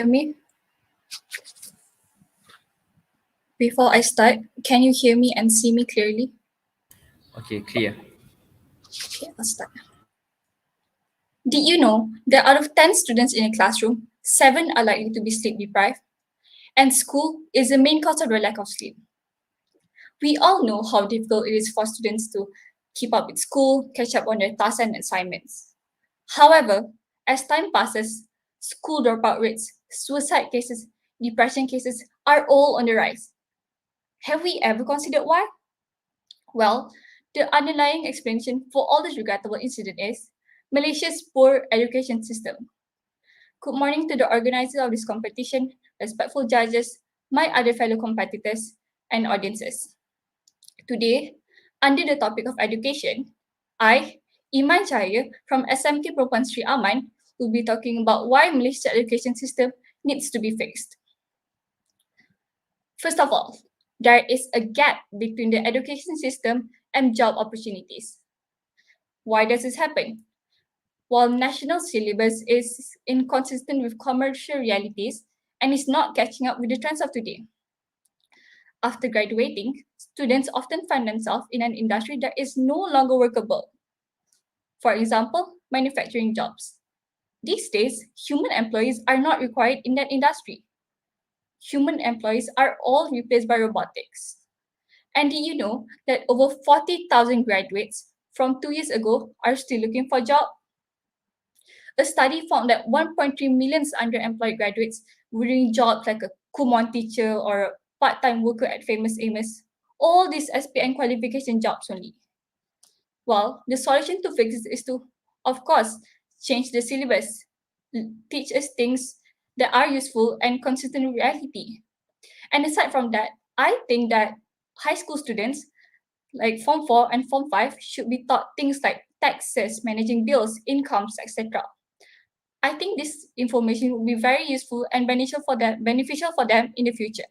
hear me? Before I start, can you hear me and see me clearly? Okay, clear. Okay, I'll start. Did you know that out of 10 students in a classroom, 7 are likely to be sleep deprived? And school is the main cause of the lack of sleep. We all know how difficult it is for students to keep up with school, catch up on their tasks and assignments. However, as time passes, school dropout rates, suicide cases, depression cases are all on the rise. Have we ever considered why? Well, the underlying explanation for all this regrettable incident is Malaysia's poor education system. Good morning to the organizers of this competition, respectful judges, my other fellow competitors, and audiences. Today, under the topic of education, I, Iman Cahaya from SMK Perempuan Sri Aman, will be talking about why Malaysia's education system needs to be fixed. First of all, there is a gap between the education system and job opportunities. Why does this happen? While national syllabus is inconsistent with commercial realities and is not catching up with the trends of today. After graduating, students often find themselves in an industry that is no longer workable. For example, manufacturing jobs. These days, human employees are not required in that industry. Human employees are all replaced by robotics. And did you know that over 40,000 graduates from 2 years ago are still looking for a job? A study found that 1.3 million underemployed graduates were doing jobs like a Kumon teacher or a part-time worker at Famous Amos. All these SPN qualification jobs only. Well, the solution to fix this is to, of course, change the syllabus, teach us things that are useful and consistent with reality. And aside from that, I think that high school students like Form 4 and Form 5 should be taught things like taxes, managing bills, incomes, etc. I think this information will be very useful and beneficial for them in the future.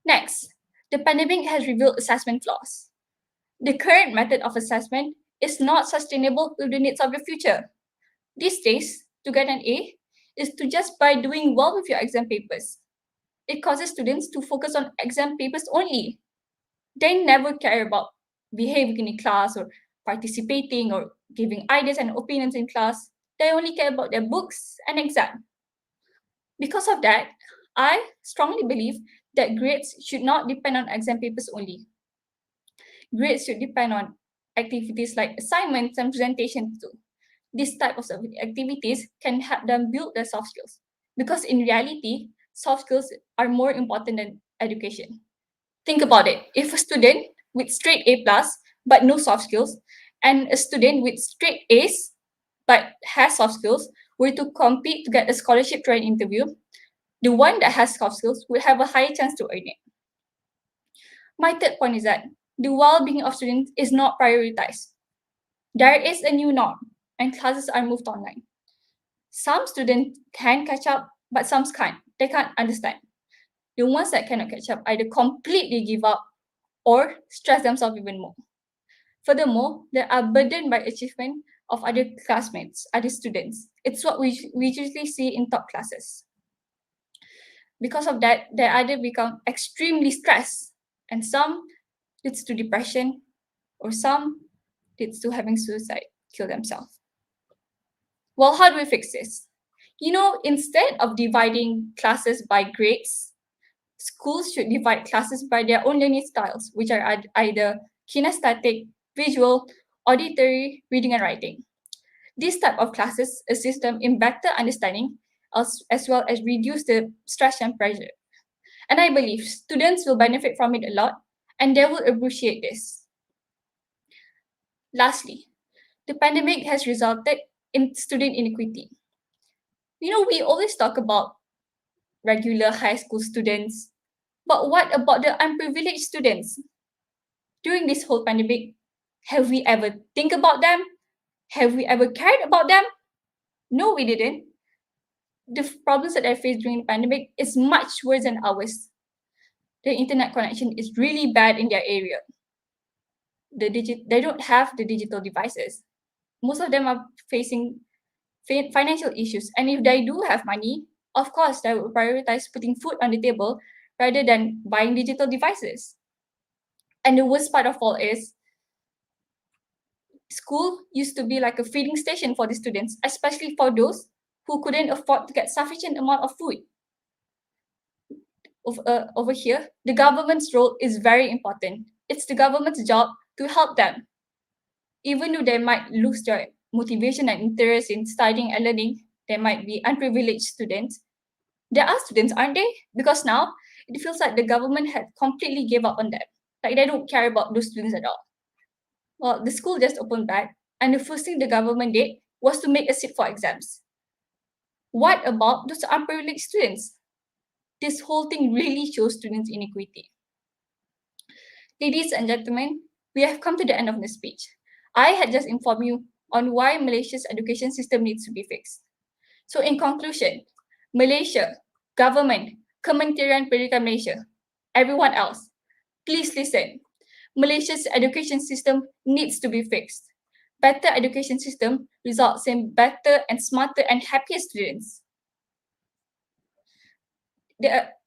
Next, the pandemic has revealed assessment flaws. The current method of assessment is not sustainable with the needs of the future. These days, to get an A is to just by doing well with your exam papers. It causes students to focus on exam papers only. They never care about behaving in class or participating or giving ideas and opinions in class. They only care about their books and exam. Because of that, I strongly believe that grades should not depend on exam papers only. Grades should depend on activities like assignments and presentations too. This type of activities can help them build their soft skills. Because in reality, soft skills are more important than education. Think about it. If a student with straight A plus but no soft skills, and a student with straight A's but has soft skills were to compete to get a scholarship to an interview, the one that has soft skills will have a higher chance to earn it. My third point is that the well-being of students is not prioritized. There is a new norm, and classes are moved online. Some students can catch up, but some can't. They can't understand. The ones that cannot catch up either completely give up or stress themselves even more. Furthermore, they are burdened by achievement of other classmates, other students. It's what we usually see in top classes. Because of that, they either become extremely stressed, and some leads to depression, or some leads to having suicide, kill themselves. Well, how do we fix this? Instead of dividing classes by grades, schools should divide classes by their own learning styles, which are either kinesthetic, visual, auditory, reading, and writing. This type of classes assist them in better understanding as well as reduce the stress and pressure. And I believe students will benefit from it a lot and they will appreciate this. Lastly, the pandemic has resulted in student inequity. We always talk about regular high school students, but what about the unprivileged students? During this whole pandemic, have we ever think about them? Have we ever cared about them? No, we didn't. The problems that they face during the pandemic is much worse than ours. The internet connection is really bad in their area. They don't have the digital devices. Most of them are facing financial issues. And if they do have money, of course, they will prioritize putting food on the table rather than buying digital devices. And the worst part of all is school used to be like a feeding station for the students, especially for those who couldn't afford to get sufficient amount of food. Over here, the government's role is very important. It's the government's job to help them. Even though they might lose their motivation and interest in studying and learning, they might be unprivileged students. There are students, aren't they? Because now it feels like the government had completely gave up on them. Like they don't care about those students at all. Well, the school just opened back, and the first thing the government did was to make a seat for exams. What about those unprivileged students? This whole thing really shows students' inequity. Ladies and gentlemen, we have come to the end of the speech. I had just informed you on why Malaysia's education system needs to be fixed. So in conclusion, Malaysia, government, Kementerian Pendidikan Malaysia, everyone else, please listen. Malaysia's education system needs to be fixed. Better education system results in better and smarter and happier students.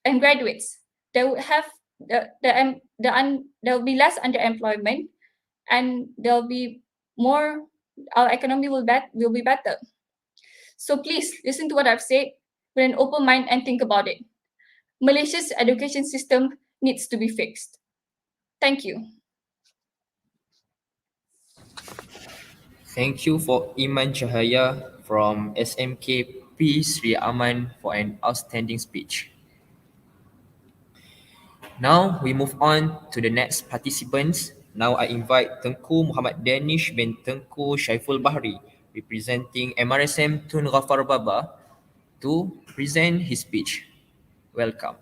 And graduates, there will have there will be less underemployment, and there'll be more. Our economy will be better. So please listen to what I've said with an open mind and think about it. Malaysia's education system needs to be fixed. Thank you. Thank you for Iman Cahaya from SMK P. Sri Aman for an outstanding speech. Now we move on to the next participants. Now I invite Tengku Muhammad Danish bin Tengku Syaiful Bahri, representing MRSM Tun Ghaffar Baba, to present his speech. Welcome.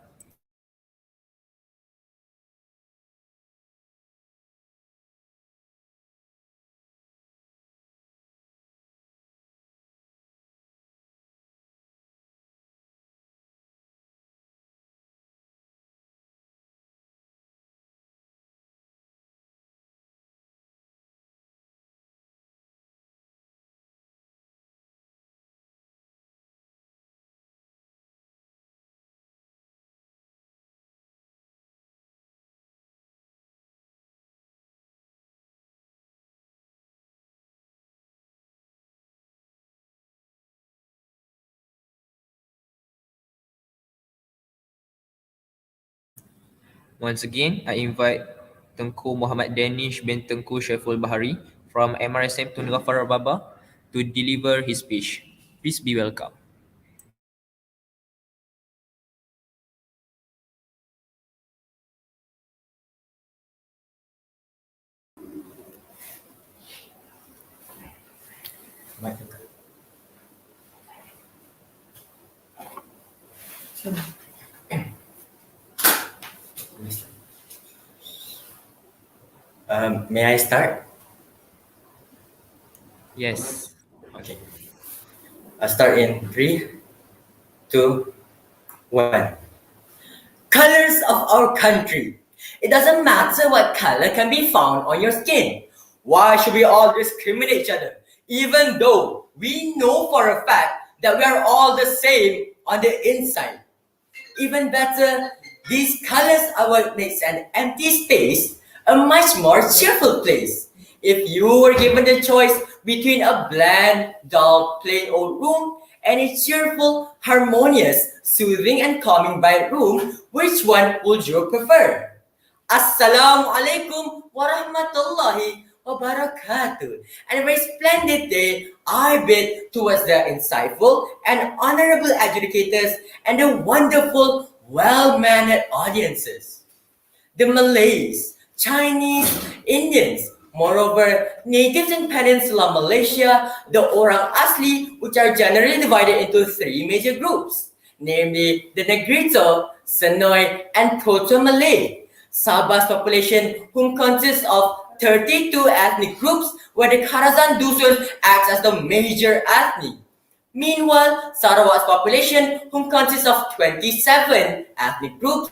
Once again, I invite Tengku Muhammad Danish bin Tengku Syaiful Bahari from MRSM Tun Ghaffar Baba to deliver his speech. Please be welcome. May I start? Yes. Okay. I'll start in 3, 2, 1. Colors of our country. It doesn't matter what color can be found on your skin. Why should we all discriminate each other? Even though we know for a fact that we are all the same on the inside. Even better, these colors are what makes an empty space a much more cheerful place. If you were given the choice between a bland, dull, plain old room and a cheerful, harmonious, soothing and calming bright room, which one would you prefer? Assalamu alaikum wa rahmatullahi wa barakatuh. And a very splendid day I bid towards the insightful and honorable adjudicators and the wonderful, well-mannered audiences. The Malays, Chinese, Indians, moreover, natives in Peninsular Malaysia, the Orang Asli, which are generally divided into 3 major groups, namely the Negrito, Sonoy, and Proto-Malay. Sabah's population, whom consists of 32 ethnic groups, where the Karazan Dusun acts as the major ethnic. Meanwhile, Sarawak's population, whom consists of 27 ethnic groups,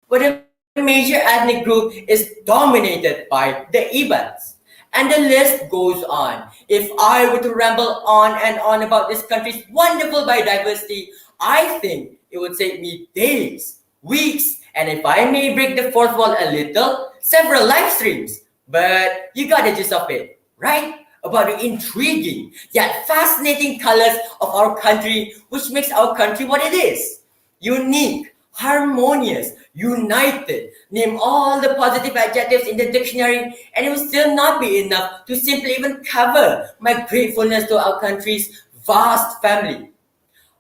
where the major ethnic group is dominated by the Ibans. And the list goes on. If I were to ramble on and on about this country's wonderful biodiversity, I think it would take me days, weeks, and if I may break the fourth wall a little, several live streams. But you got the gist of it, right? About the intriguing yet fascinating colors of our country, which makes our country what it is. Unique, harmonious, united. Name all the positive adjectives in the dictionary, and it will still not be enough to simply even cover my gratefulness to our country's vast family.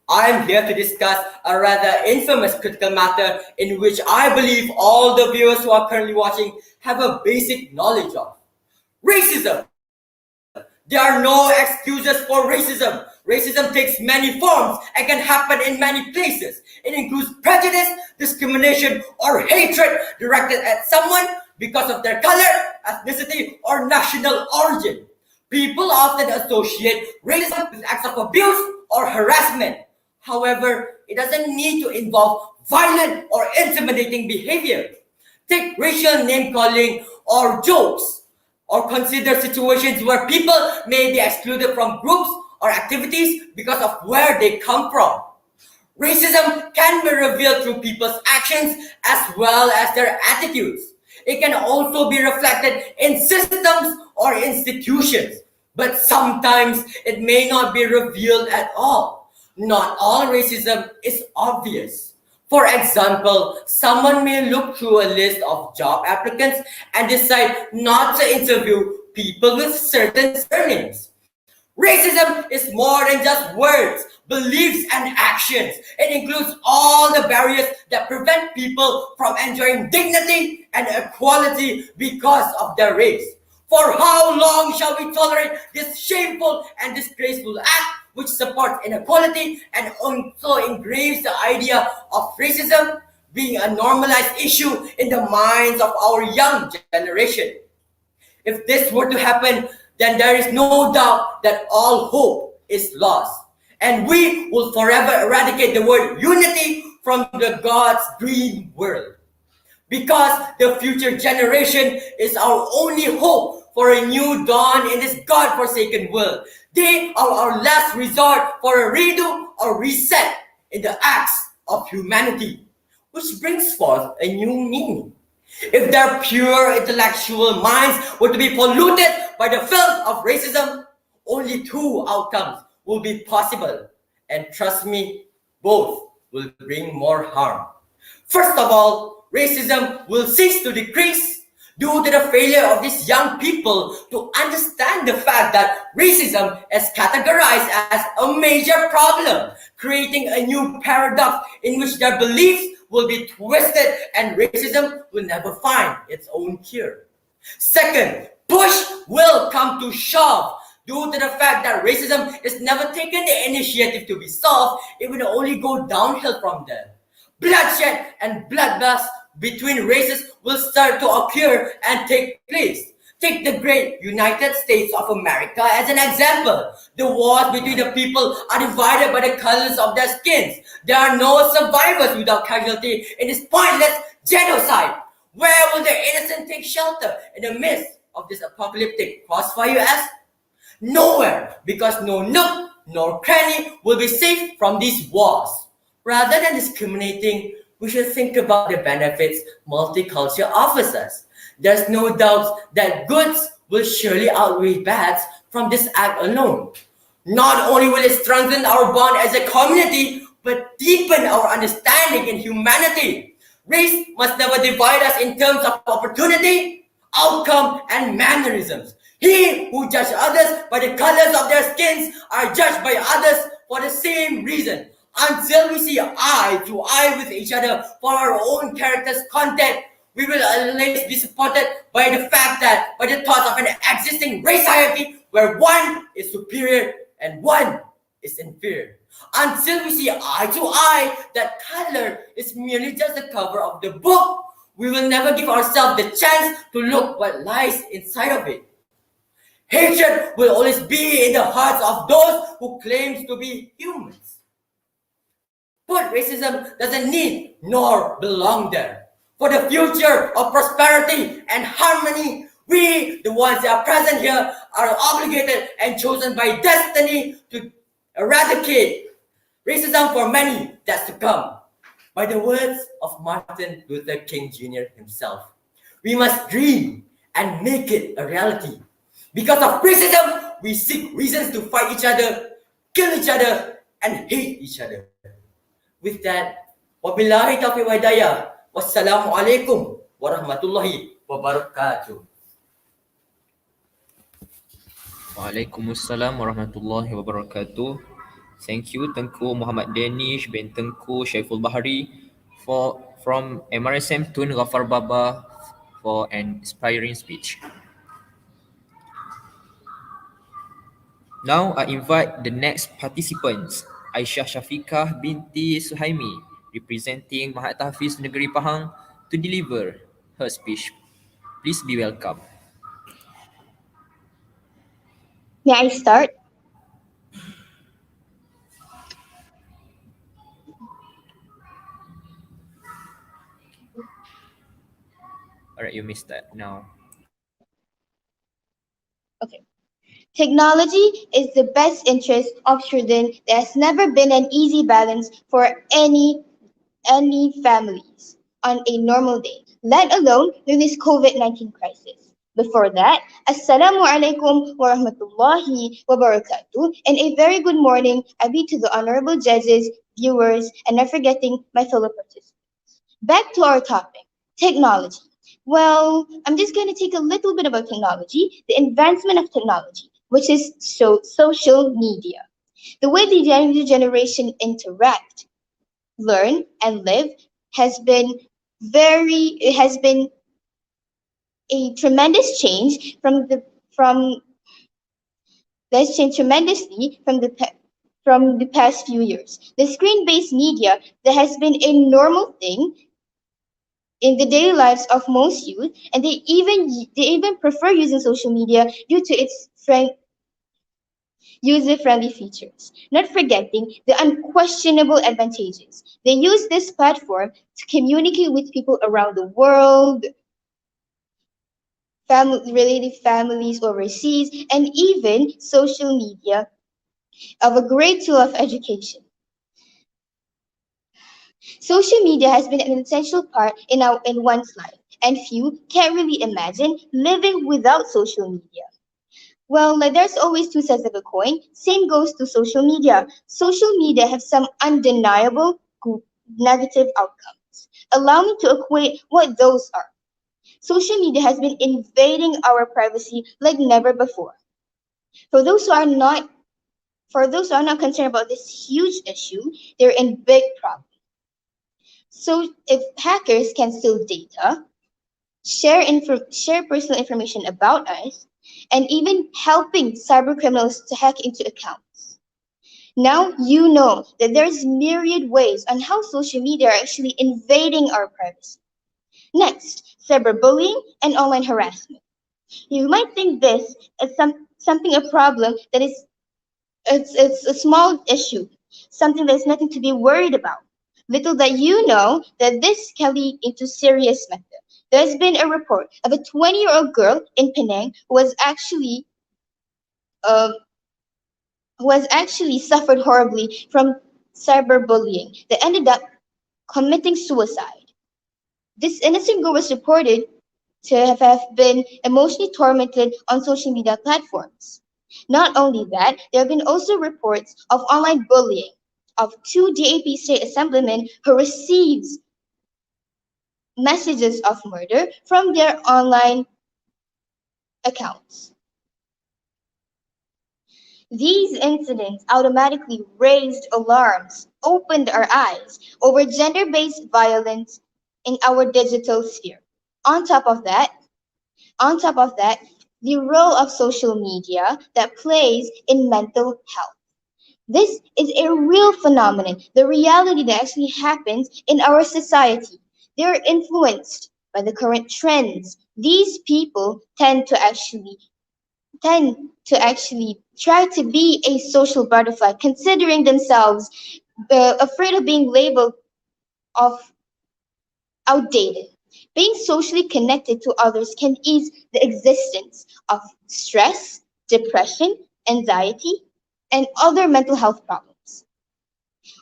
I'm here to discuss a rather infamous critical matter in which I believe all the viewers who are currently watching have a basic knowledge of. Racism. There are no excuses for racism. Racism takes many forms and can happen in many places. It includes prejudice, discrimination, or hatred directed at someone because of their color, ethnicity, or national origin. People often associate racism with acts of abuse or harassment. However, it doesn't need to involve violent or intimidating behavior. Take racial name-calling or jokes, or consider situations where people may be excluded from groups or activities because of where they come from. Racism can be revealed through people's actions as well as their attitudes. It can also be reflected in systems or institutions, but sometimes it may not be revealed at all. Not all racism is obvious. For example, someone may look through a list of job applicants and decide not to interview people with certain surnames. Racism is more than just words, beliefs, and actions. It includes all the barriers that prevent people from enjoying dignity and equality because of their race. For how long shall we tolerate this shameful and disgraceful act which supports inequality and also engraves the idea of racism being a normalized issue in the minds of our young generation? If this were to happen, then there is no doubt that all hope is lost, and we will forever eradicate the word unity from the God's green world. Because the future generation is our only hope for a new dawn in this God-forsaken world. They are our last resort for a redo or reset in the acts of humanity, which brings forth a new meaning. If their pure intellectual minds were to be polluted by the filth of racism, only two outcomes will be possible. And trust me, both will bring more harm. First of all, racism will cease to decrease due to the failure of these young people to understand the fact that racism is categorized as a major problem, creating a new paradox in which their beliefs will be twisted and racism will never find its own cure. Second, push will come to shove. Due to the fact that racism is never taken the initiative to be solved, it will only go downhill from there. Bloodshed and bloodbaths between races will start to occur and take place. Take the great United States of America as an example. The wars between the people are divided by the colors of their skins. There are no survivors without casualty in this pointless genocide. Where will the innocent take shelter in the midst of this apocalyptic crossfire as? Nowhere, because no nook nor cranny will be safe from these wars. Rather than discriminating, we should think about the benefits multicultural offers us. There's no doubt that goods will surely outweigh bads from this act alone. Not only will it strengthen our bond as a community, but deepen our understanding in humanity. Race must never divide us in terms of opportunity, outcome, and mannerisms. He who judges others by the colors of their skins are judged by others for the same reason. Until we see eye to eye with each other for our own character's content, we will always be supported by the fact that, by the thought of an existing race hierarchy where one is superior and one is inferior. Until we see eye to eye that color is merely just the cover of the book, we will never give ourselves the chance to look what lies inside of it. Hatred will always be in the hearts of those who claim to be humans. But racism doesn't need nor belong there. For the future of prosperity and harmony, We, the ones that are present here, are obligated and chosen by destiny to eradicate racism for many that's to come. By the words of Martin Luther King Jr. himself, we must dream and make it a reality. Because of racism, we seek reasons to fight each other, kill each other, and hate each other. With that, wabillahi taufiq wa hidayah. Wassalamualaikum warahmatullahi wabarakatuh. Waalaikumsalam warahmatullahi wabarakatuh. Thank you Tengku Muhammad Danish bin Tengku Syaiful Bahari from MRSM Tun Ghaffar Baba for an inspiring speech. Now I invite the next participants, Aisyah Syafiqah binti Suhaimi, representing Mahat Tahfiz Negeri Pahang, to deliver her speech. Please be welcome. May I start? Alright, you missed that now. Okay. Technology is the best interest of children. There has never been an easy balance for any families on a normal day, let alone during this COVID-19 crisis. Before that, Assalamu alaikum wa rahmatullahi wa barakatuh, and a very good morning I be to the honorable judges, viewers, and not forgetting my fellow participants. Back to our topic, technology. Well, I'm just going to take a little bit about technology, the advancement of technology, which is social media. The way the younger generation interact, learn, and live has been it has been a tremendous change that's changed tremendously from the past few years. The screen-based media that has been a normal thing in the daily lives of most youth, and they even prefer using social media due to its user-friendly features. Not forgetting the unquestionable advantages. They use this platform to communicate with people around the world, related families overseas, and even social media of a great tool of education. Social media has been an essential part in one's life, and few can really imagine living without social media. Well, like there's always two sides of a coin. Same goes to social media. Social media have some undeniable negative outcomes. Allow me to equate what those are. Social media has been invading our privacy like never before. For those who are not concerned about this huge issue, they're in big trouble. So if hackers can steal data, share personal information about us, and even helping cyber criminals to hack into accounts. Now you know that there's myriad ways on how social media are actually invading our privacy. Next, cyberbullying and online harassment. You might think this is something a problem that is it's a small issue, something that's nothing to be worried about. Little that you know that this can lead into serious matter. There's been a report of a 20-year-old girl in Penang who has actually suffered horribly from cyberbullying that ended up committing suicide. This innocent girl was reported to have been emotionally tormented on social media platforms. Not only that, there have been also reports of online bullying of two DAP state assemblymen who receives messages of murder from their online accounts. These incidents automatically raised alarms, opened our eyes over gender-based violence in our digital sphere. On top of that, the role of social media that plays in mental health. This is a real phenomenon, the reality that actually happens in our society. They are influenced by the current trends. These people tend to actually try to be a social butterfly, considering themselves afraid of being labeled of outdated. Being socially connected to others can ease the existence of stress, depression, anxiety, and other mental health problems.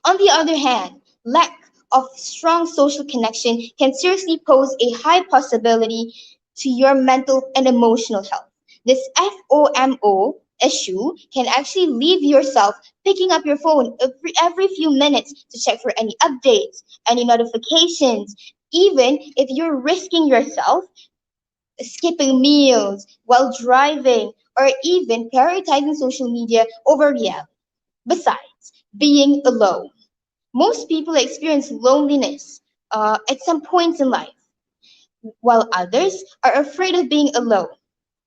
On the other hand, lack of strong social connection can seriously pose a high possibility to your mental and emotional health. This FOMO issue can actually leave yourself picking up your phone every few minutes to check for any updates, any notifications, even if you're risking yourself skipping meals while driving, or even prioritizing social media over reality. Besides, being alone. Most people experience loneliness at some points in life, while others are afraid of being alone.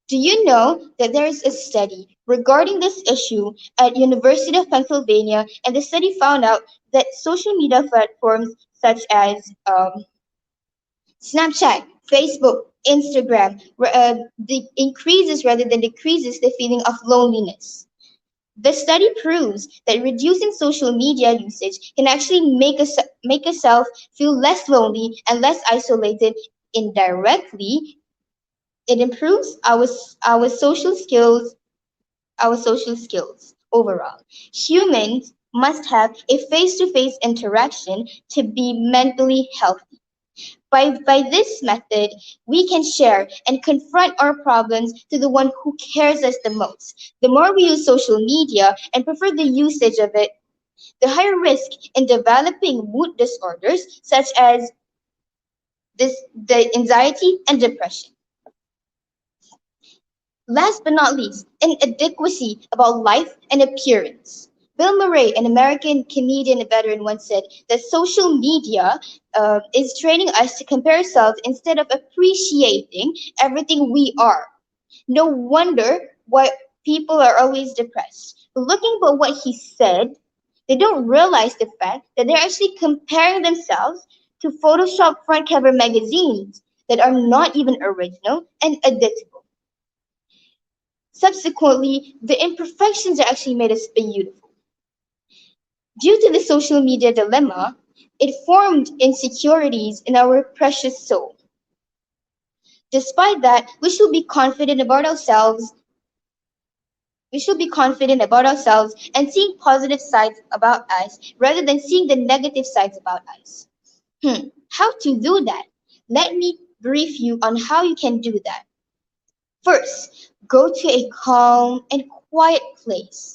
Do you know that there is a study regarding this issue at University of Pennsylvania, and the study found out that social media platforms such as Snapchat, Facebook, Instagram increases rather than decreases the feeling of loneliness. The study proves that reducing social media usage can actually make yourself feel less lonely and less isolated. Indirectly, it improves our social skills, our social skills overall. Humans must have a face-to-face interaction to be mentally healthy. By this method, we can share and confront our problems to the one who cares us the most. The more we use social media and prefer the usage of it, the higher risk in developing mood disorders such as the anxiety and depression. Last but not least, inadequacy about life and appearance. Bill Murray, an American Canadian veteran, once said that social media is training us to compare ourselves instead of appreciating everything we are. No wonder why people are always depressed. Looking at what he said, they don't realize the fact that they're actually comparing themselves to Photoshop front cover magazines that are not even original and editable. Subsequently, the imperfections are actually made us beautiful. Due to the social media dilemma, it formed insecurities in our precious soul. Despite that, we should be confident about ourselves and seeing positive sides about us rather than seeing the negative sides about us. How to do that? Let me brief you on how you can do that. First, go to a calm and quiet place.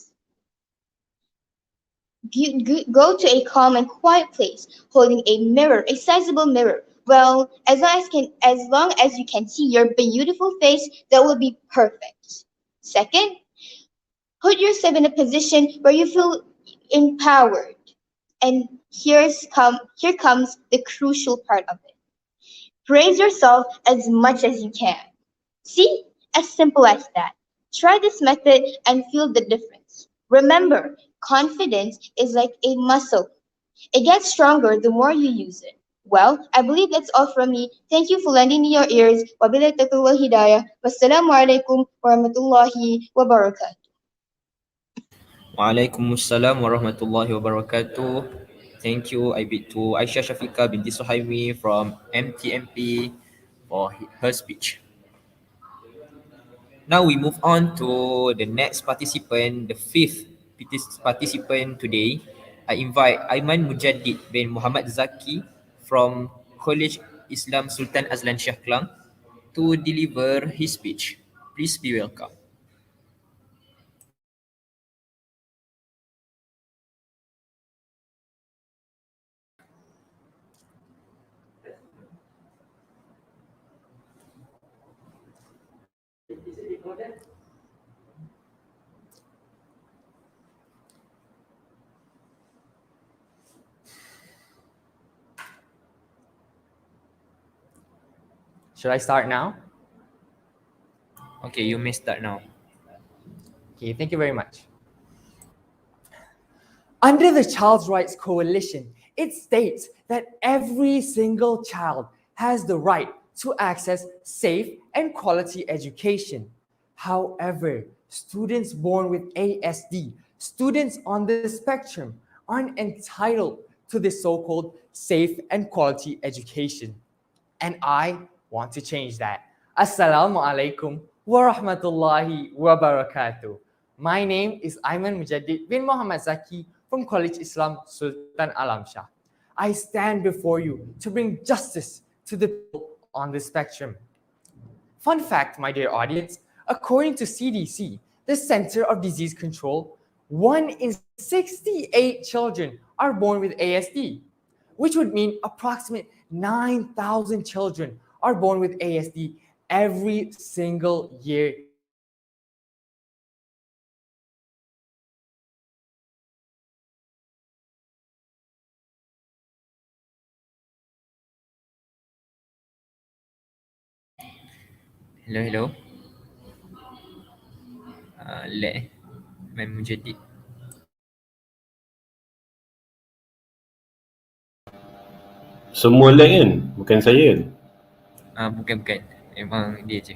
Go to a calm and quiet place, holding a mirror, a sizable mirror. Well, as long as you can see your beautiful face, that will be perfect. Second, put yourself in a position where you feel empowered. And here comes the crucial part of it. Praise yourself as much as you can. See, as simple as that. Try this method and feel the difference. Remember, confidence is like a muscle. It gets stronger the more you use it. Well, I believe that's all from me. Thank you for lending me your ears. Wabillahi taufiq wal hidayah. Wassalamu alaikum warahmatullahi wabarakatuh. Waalaikumsalam warahmatullahi wabarakatuh. Thank you, I bid to Aisyah Shafiqah binti Suhaimi from MTMP for her speech. Now we move on to the next participant, the fifth participant today. I invite Aiman Mujaddid bin Muhammad Zaki from College Islam Sultan Azlan Shah Kelang to deliver his speech. Please be welcome. Should I start now? Okay, you may start now. Okay, thank you very much. Under the Child's Rights Coalition, it states that every single child has the right to access safe and quality education. However, students born with ASD, students on the spectrum, aren't entitled to the so-called safe and quality education. and I want to change that. Assalamu alaikum wa rahmatullahi wa barakatuh. My name is Aiman Mujaddid bin Muhammad Zaki from College Islam Sultan Alam Shah. I stand before you to bring justice to the people on the spectrum. Fun fact, my dear audience, according to CDC, the Center of Disease Control, 1 in 68 children are born with ASD, which would mean approximately 9,000 children are born with ASD every single year. Hello. Lag Main Mujaddid. Semua lag kan? Bukan saya kan? Bukan. Memang dia je.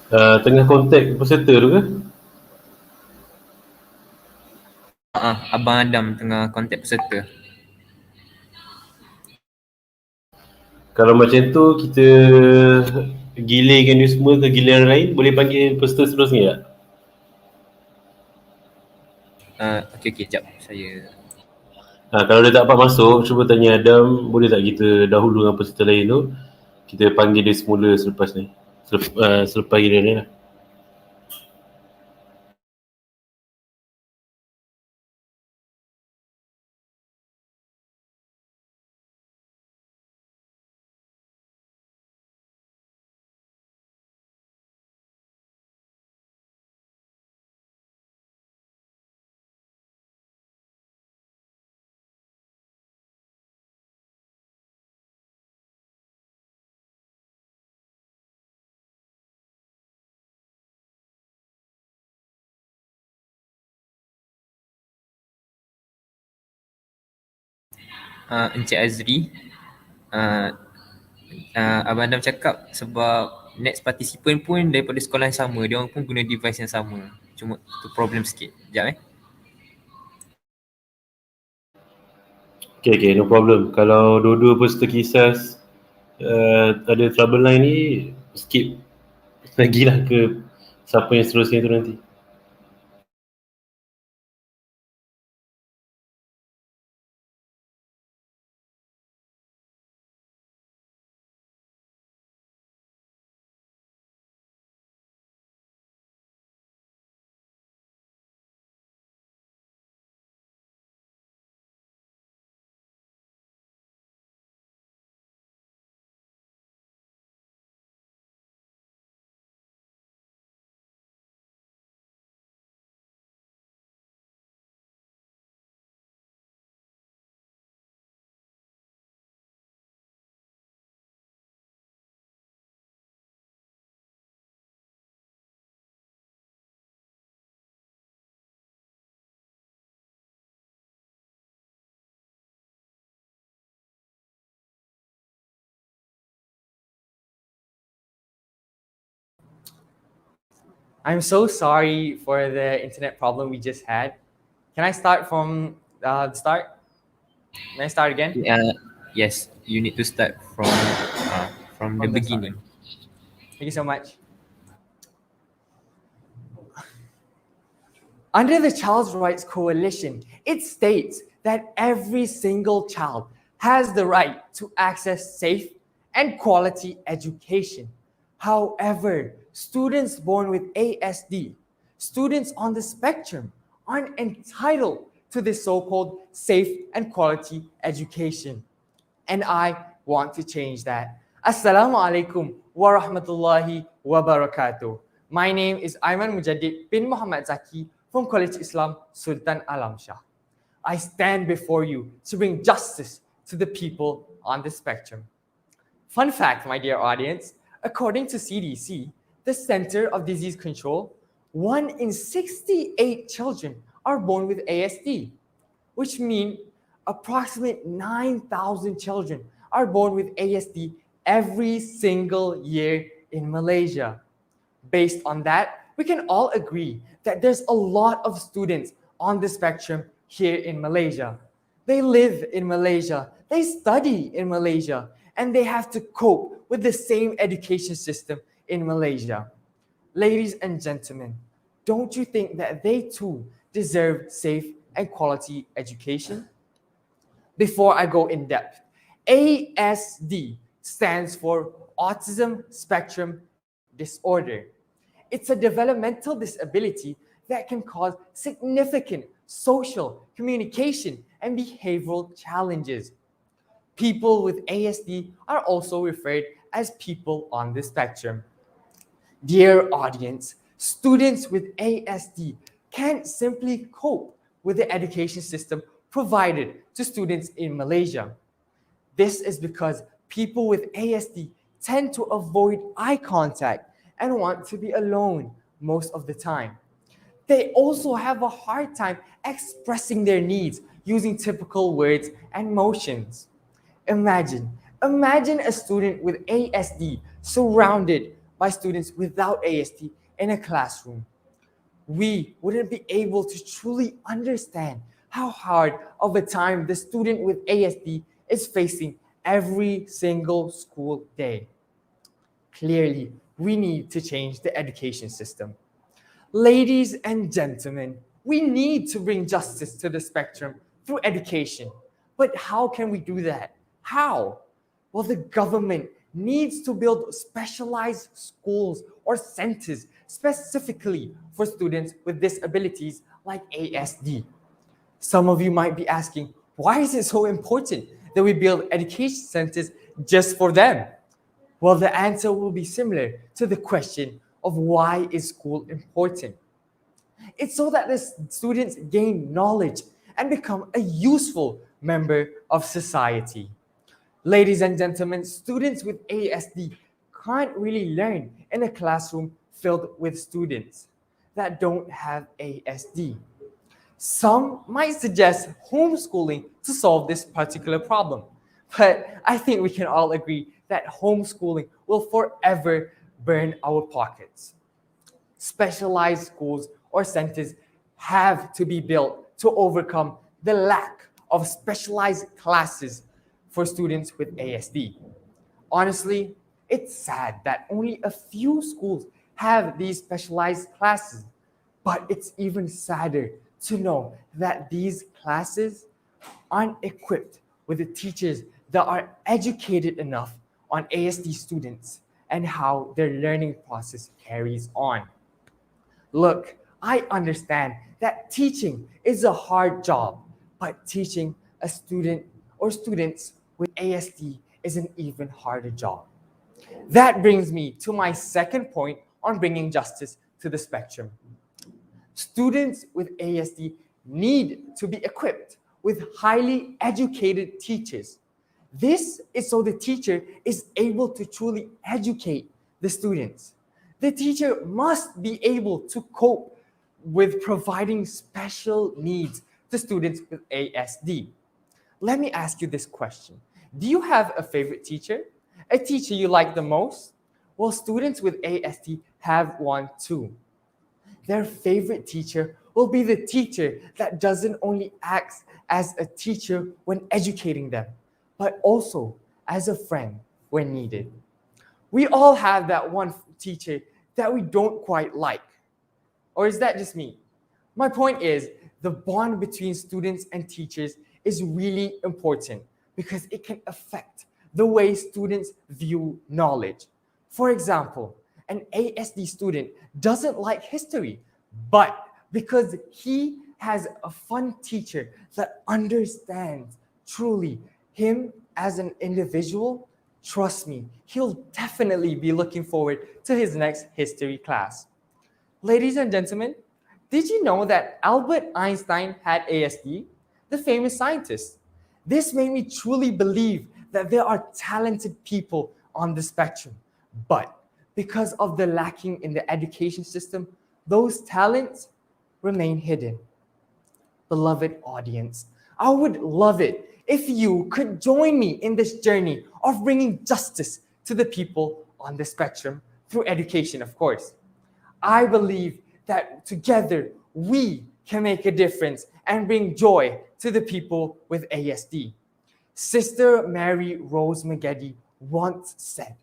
Tengah kontak peserta tu ke? Abang Adam tengah kontak peserta. Kalau macam tu kita gilirkan dia semua ke giliran lain, boleh panggil peserta seterusnya tak? Okey, jap. Saya Kalau dia tak dapat masuk, cuba tanya Adam, boleh tak kita dahulu dengan peserta lain tu, kita panggil dia semula selepas ni, selepas giliran ni lah. Encik Azri, Abang Adam cakap sebab next participant pun daripada sekolah yang sama, dia orang pun guna device yang sama. Cuma tu problem sikit. Sekejap Okay, no problem. Kalau dua-dua peserta kisah ada trouble line ni, skip lagilah ke siapa yang seterusnya tu nanti. I'm so sorry for the internet problem we just had. Can I start from the start? May I start again? Yes, you need to start from the From the start. beginning. Thank you so much. Under the Child's Rights Coalition, it states that every single child has the right to access safe and quality education. However, students born with ASD, students on the spectrum, aren't entitled to this so-called safe and quality education. And I want to change that. Assalamu alaikum wa rahmatullahi wa barakatuh. My name is Aiman Mujaddid bin Muhammad Zaki from College Islam Sultan Alam Shah. I stand before you to bring justice to the people on the spectrum. Fun fact, my dear audience, according to CDC, the Center of Disease Control, 1 in 68 children are born with ASD, which means approximately 9,000 children are born with ASD every single year in Malaysia. Based on that, we can all agree that there's a lot of students on the spectrum here in Malaysia. They live in Malaysia, they study in Malaysia, and they have to cope with the same education system in Malaysia. Ladies and gentlemen, don't you think that they too deserve safe and quality education? Before I go in depth, ASD stands for Autism Spectrum Disorder. It's a developmental disability that can cause significant social, communication, and behavioral challenges. People with ASD are also referred as people on the spectrum. Dear audience, students with ASD can't simply cope with the education system provided to students in Malaysia. This is because people with ASD tend to avoid eye contact and want to be alone most of the time. They also have a hard time expressing their needs using typical words and motions. Imagine a student with ASD surrounded by students without ASD in a classroom. We wouldn't be able to truly understand how hard of a time the student with ASD is facing every single school day. Clearly, we need to change the education system. Ladies and gentlemen, we need to bring justice to the spectrum through education. But how can we do that? How? Well, the government needs to build specialized schools or centers specifically for students with disabilities like ASD. Some of you might be asking, why is it so important that we build education centers just for them? Well, the answer will be similar to the question of why is school important? It's so that the students gain knowledge and become a useful member of society. Ladies and gentlemen, students with ASD can't really learn in a classroom filled with students that don't have ASD. Some might suggest homeschooling to solve this particular problem, but I think we can all agree that homeschooling will forever burn our pockets. Specialized schools or centers have to be built to overcome the lack of specialized classes for students with ASD. Honestly, it's sad that only a few schools have these specialized classes, but it's even sadder to know that these classes aren't equipped with the teachers that are educated enough on ASD students and how their learning process carries on. Look, I understand that teaching is a hard job, but teaching a student or students with ASD is an even harder job. That brings me to my second point on bringing justice to the spectrum. Students with ASD need to be equipped with highly educated teachers. This is so the teacher is able to truly educate the students. The teacher must be able to cope with providing special needs to students with ASD. Let me ask you this question. Do you have a favorite teacher? A teacher you like the most? Well, students with ASD have one too. Their favorite teacher will be the teacher that doesn't only act as a teacher when educating them, but also as a friend when needed. We all have that one teacher that we don't quite like. Or is that just me? My point is, the bond between students and teachers is really important because it can affect the way students view knowledge. For example, an ASD student doesn't like history, but because he has a fun teacher that understands truly him as an individual, trust me, he'll definitely be looking forward to his next history class. Ladies and gentlemen, did you know that Albert Einstein had ASD, the famous scientist? This made me truly believe that there are talented people on the spectrum, but because of the lacking in the education system, those talents remain hidden. Beloved audience, I would love it if you could join me in this journey of bringing justice to the people on the spectrum through education, of course. I believe that together we can make a difference and bring joy to the people with ASD. Sister Mary Rose McGeddy once said,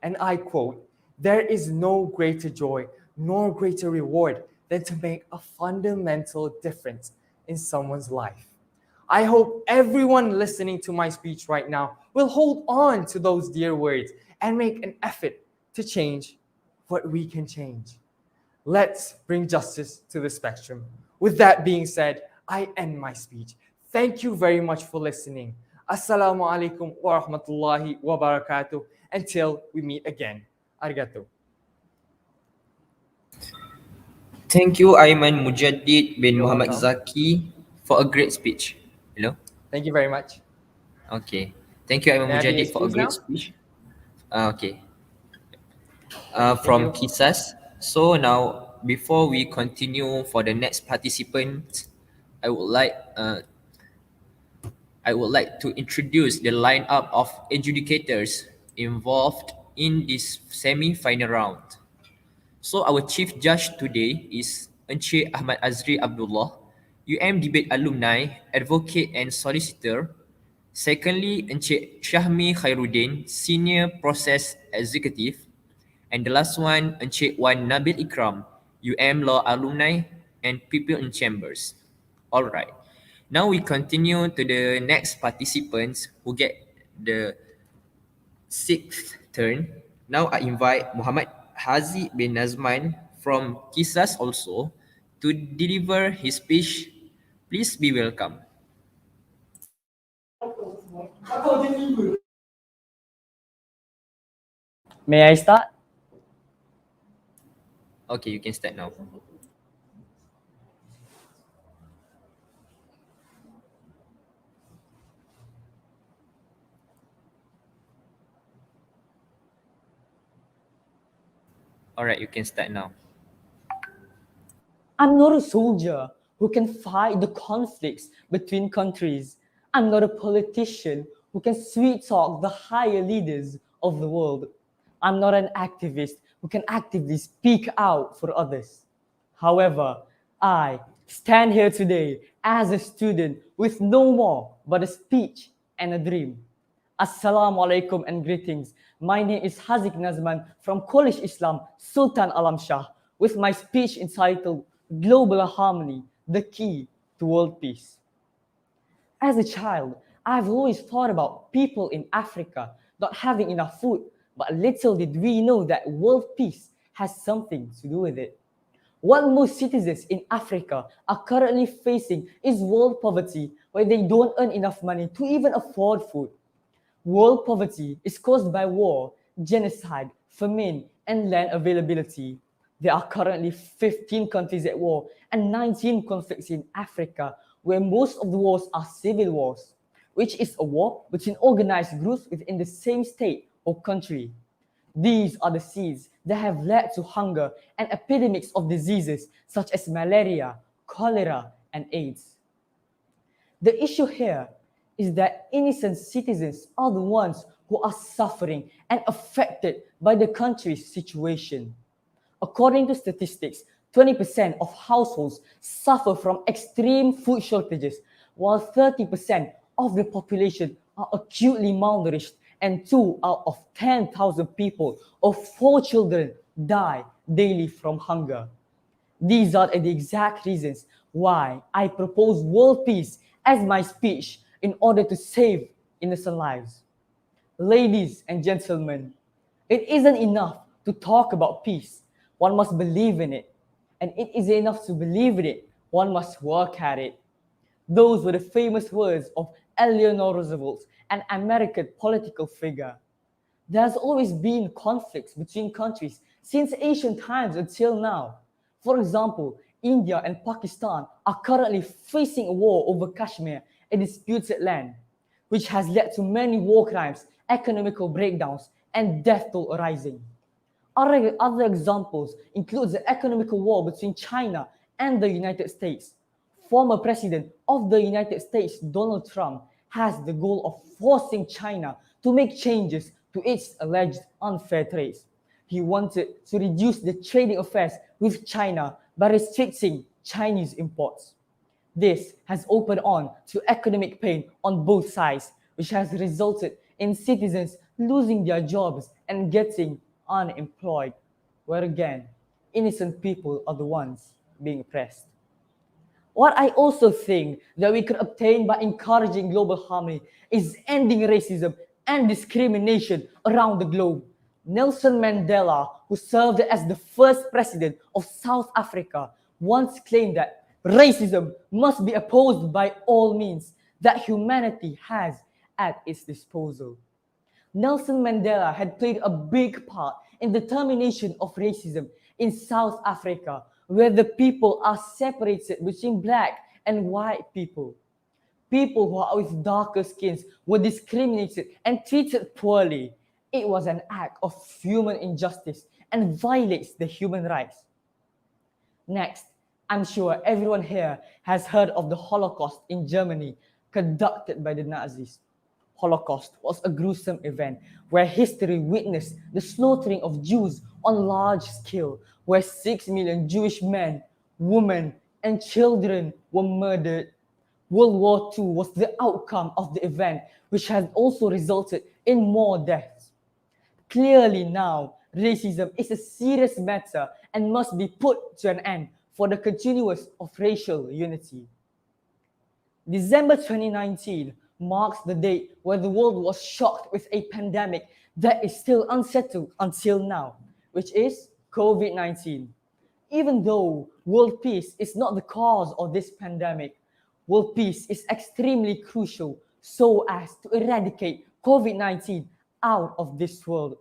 and I quote, "There is no greater joy nor greater reward than to make a fundamental difference in someone's life." I hope everyone listening to my speech right now will hold on to those dear words and make an effort to change what we can change. Let's bring justice to the spectrum. With that being said, I end my speech. Thank you very much for listening. Assalamu alaikum wa rahmatullahi wa barakatuh. Until we meet again. Arigato. Thank you, Aiman Mujaddid bin You're Muhammad welcome. Zaki, for a great speech. Hello? Thank you very much. Okay. Thank you, Aiman May I be Mujaddid, for a excused great now? speech. Okay. Thank From you. Kisas. So now, before we continue for the next participant, I would like to introduce the lineup of adjudicators involved in this semi-final round. So our chief judge today is Encik Ahmad Azri Abdullah, UM Debate Alumni, Advocate and Solicitor. Secondly, Encik Syahmi Khairuddin, Senior Process Executive. And the last one, Encik Wan Nabil Ikram, UM Law Alumni and People in Chambers. Alright. Now we continue to the next participants who get the sixth turn. Now I invite Muhammad Haziq bin Nazman from Kisas also to deliver his speech. Please be welcome. May I start? Okay, you can start now. Alright, you can start now. I'm not a soldier who can fight the conflicts between countries. I'm not a politician who can sweet talk the higher leaders of the world. I'm not an activist who can actively speak out for others. However, I stand here today as a student with no more but a speech and a dream. Assalamu alaikum and greetings. My name is Haziq Nazman from College Islam Sultan Alam Shah with my speech entitled Global Harmony, the Key to World Peace. As a child, I've always thought about people in Africa not having enough food, but little did we know that world peace has something to do with it. What most citizens in Africa are currently facing is world poverty, where they don't earn enough money to even afford food. World poverty is caused by war, genocide, famine, and land availability. There are currently 15 countries at war and 19 conflicts in Africa, where most of the wars are civil wars, which is a war between organized groups within the same state or country. These are the seeds that have led to hunger and epidemics of diseases such as malaria, cholera, and AIDS. The issue here is that innocent citizens are the ones who are suffering and affected by the country's situation. According to statistics, 20% of households suffer from extreme food shortages, while 30% of the population are acutely malnourished, and 2 out of 10,000 people or 4 children die daily from hunger. These are the exact reasons why I propose world peace as my speech in order to save innocent lives. Ladies and gentlemen, it isn't enough to talk about peace. One must believe in it. And it is enough to believe in it. One must work at it. Those were the famous words of Eleanor Roosevelt, an American political figure. There's always been conflicts between countries since ancient times until now. For example, India and Pakistan are currently facing a war over Kashmir, a disputed land, which has led to many war crimes, economical breakdowns, and death toll rising. Other examples include the economical war between China and the United States. Former President of the United States, Donald Trump, has the goal of forcing China to make changes to its alleged unfair trade. He wanted to reduce the trading affairs with China by restricting Chinese imports. This has opened on to economic pain on both sides, which has resulted in citizens losing their jobs and getting unemployed, where again, innocent people are the ones being oppressed. What I also think that we could obtain by encouraging global harmony is ending racism and discrimination around the globe. Nelson Mandela, who served as the first president of South Africa, once claimed that racism must be opposed by all means that humanity has at its disposal. Nelson Mandela had played a big part in the termination of racism in South Africa, where the people are separated between black and white people. People who are with darker skins were discriminated and treated poorly. It was an act of human injustice and violates the human rights. Next, I'm sure everyone here has heard of the Holocaust in Germany conducted by the Nazis. Holocaust was a gruesome event where history witnessed the slaughtering of Jews on large scale, where 6 million Jewish men, women, and children were murdered. World War II was the outcome of the event, which has also resulted in more deaths. Clearly now, racism is a serious matter and must be put to an end for the continuance of racial unity. December 2019 marks the date where the world was shocked with a pandemic that is still unsettled until now, which is COVID-19. Even though world peace is not the cause of this pandemic, world peace is extremely crucial so as to eradicate COVID-19 out of this world.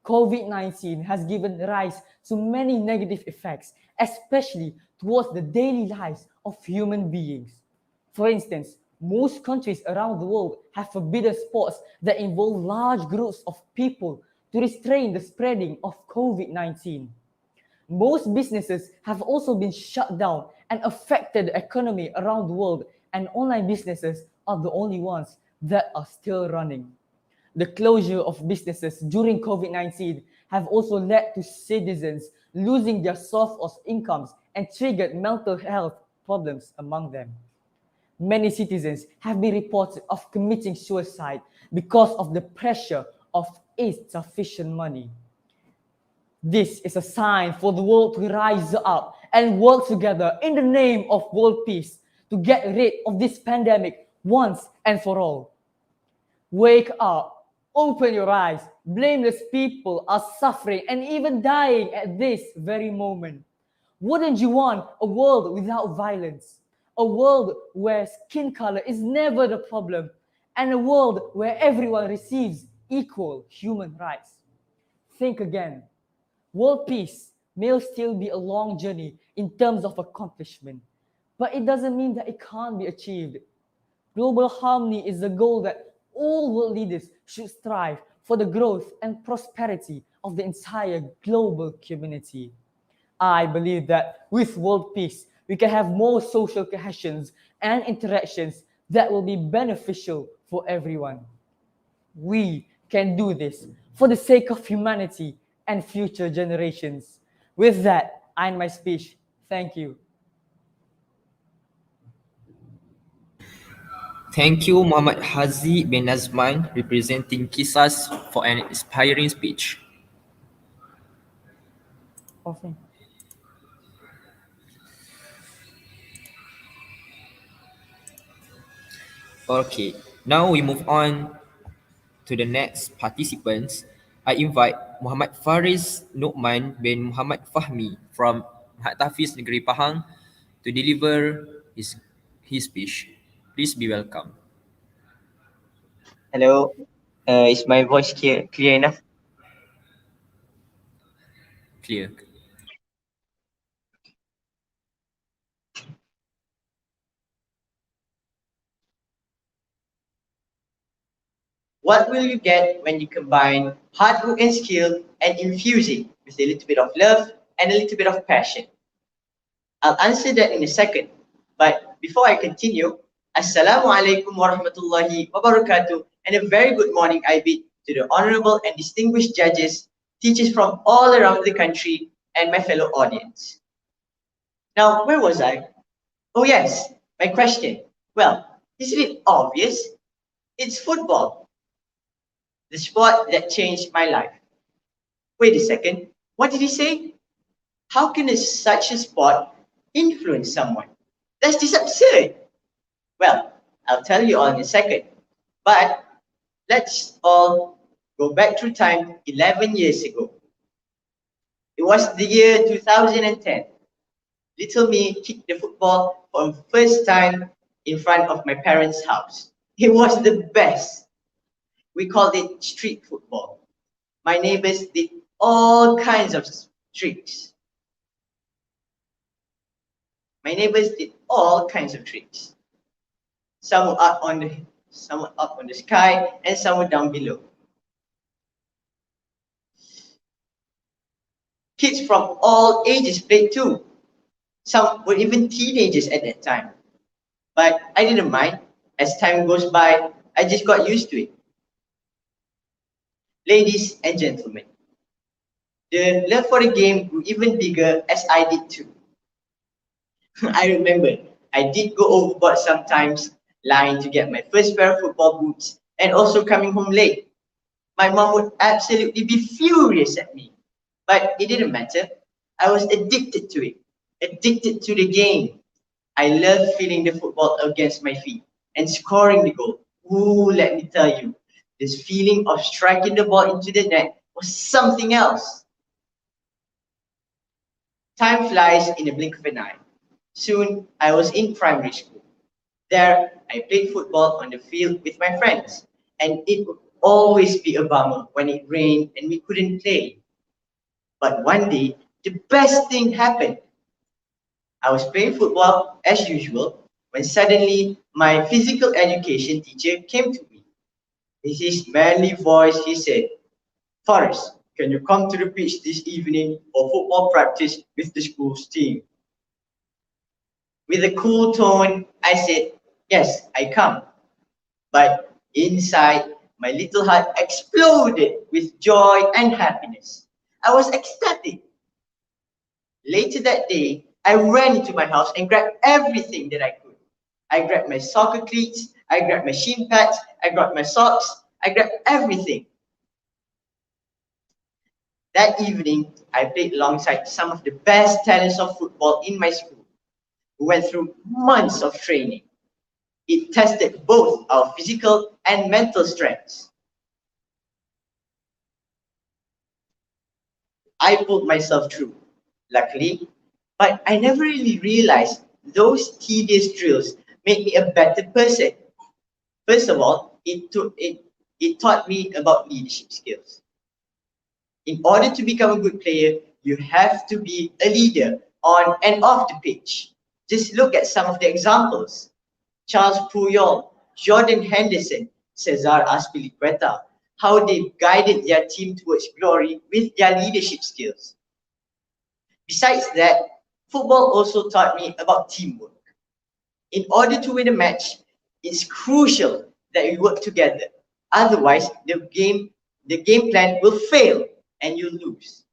COVID-19 has given rise to many negative effects, especially towards the daily lives of human beings. For instance, most countries around the world have forbidden sports that involve large groups of people to restrain the spreading of COVID-19. Most businesses have also been shut down and affected the economy around the world, and online businesses are the only ones that are still running. The closure of businesses during COVID-19 have also led to citizens losing their source of incomes and triggered mental health problems among them. Many citizens have been reported of committing suicide because of the pressure of insufficient money. This is a sign for the world to rise up and work together in the name of world peace to get rid of this pandemic once and for all. Wake up, open your eyes. Blameless people are suffering and even dying at this very moment. Wouldn't you want a world without violence? A world where skin color is never the problem, and a world where everyone receives equal human rights. Think again. World peace may still be a long journey in terms of accomplishment, but it doesn't mean that it can't be achieved. Global harmony is a goal that all world leaders should strive for the growth and prosperity of the entire global community. I believe that with world peace, we can have more social cohesions and interactions that will be beneficial for everyone. We can do this for the sake of humanity and future generations. With that, I end my speech. Thank you. Thank you, Muhammad Hazi bin Nazman, representing Kisas, for an inspiring speech. Okay. Okay, now we move on to the next participants. I invite Muhammad Faris Nu'man bin Muhammad Fahmi from Mahat Tahfiz Negeri Pahang to deliver his speech. Please be welcome. Hello, is my voice clear enough? Clear. What will you get when you combine hard work and skill and infuse it with a little bit of love and a little bit of passion? I'll answer that in a second. But before I continue, Assalamu alaikum warahmatullahi wabarakatuh, and a very good morning I bid to the honorable and distinguished judges, teachers from all around the country, and my fellow audience. Now, where was I? Oh yes, my question. Well, isn't it obvious? It's football, the sport that changed my life. Wait a second, what did he say? How can such a sport influence someone? That's just absurd. Well, I'll tell you all in a second. But let's all go back through time 11 years ago. It was the year 2010. Little me kicked the football for the first time in front of my parents' house. It was the best. We called it street football. My neighbors did all kinds of tricks. My neighbors did all kinds of tricks. Some were up on the sky, and some were down below. Kids from all ages played too. Some were even teenagers at that time. But I didn't mind. As time goes by, I just got used to it. Ladies and gentlemen, the love for the game grew even bigger as I did too. I remember I did go overboard sometimes, lying to get my first pair of football boots and also coming home late. My mom would absolutely be furious at me, but it didn't matter. I was addicted to it, addicted to the game. I loved feeling the football against my feet and scoring the goal. Ooh, let me tell you, this feeling of striking the ball into the net was something else. Time flies in a blink of an eye. Soon, I was in primary school. There, I played football on the field with my friends, and it would always be a bummer when it rained and we couldn't play. But one day, the best thing happened. I was playing football as usual when suddenly my physical education teacher came to me. With his manly voice, he said, "Faris, can you come to the pitch this evening for football practice with the school's team?" With a cool tone, I said, "Yes, I come." But inside, my little heart exploded with joy and happiness. I was ecstatic. Later that day, I ran into my house and grabbed everything that I could. I grabbed my soccer cleats, I grabbed my shin pads, I grabbed my socks, I grabbed everything. That evening, I played alongside some of the best talents of football in my school, who went through months of training. It tested both our physical and mental strengths. I pulled myself through, luckily, but I never really realized those tedious drills made me a better person. First of all, it taught me about leadership skills. In order to become a good player, you have to be a leader on and off the pitch. Just look at some of the examples. Charles Puyol, Jordan Henderson, Cesar Azpilicueta, how they guided their team towards glory with their leadership skills. Besides that, football also taught me about teamwork. In order to win a match, it's crucial that we work together. Otherwise, the game plan will fail and you'll lose.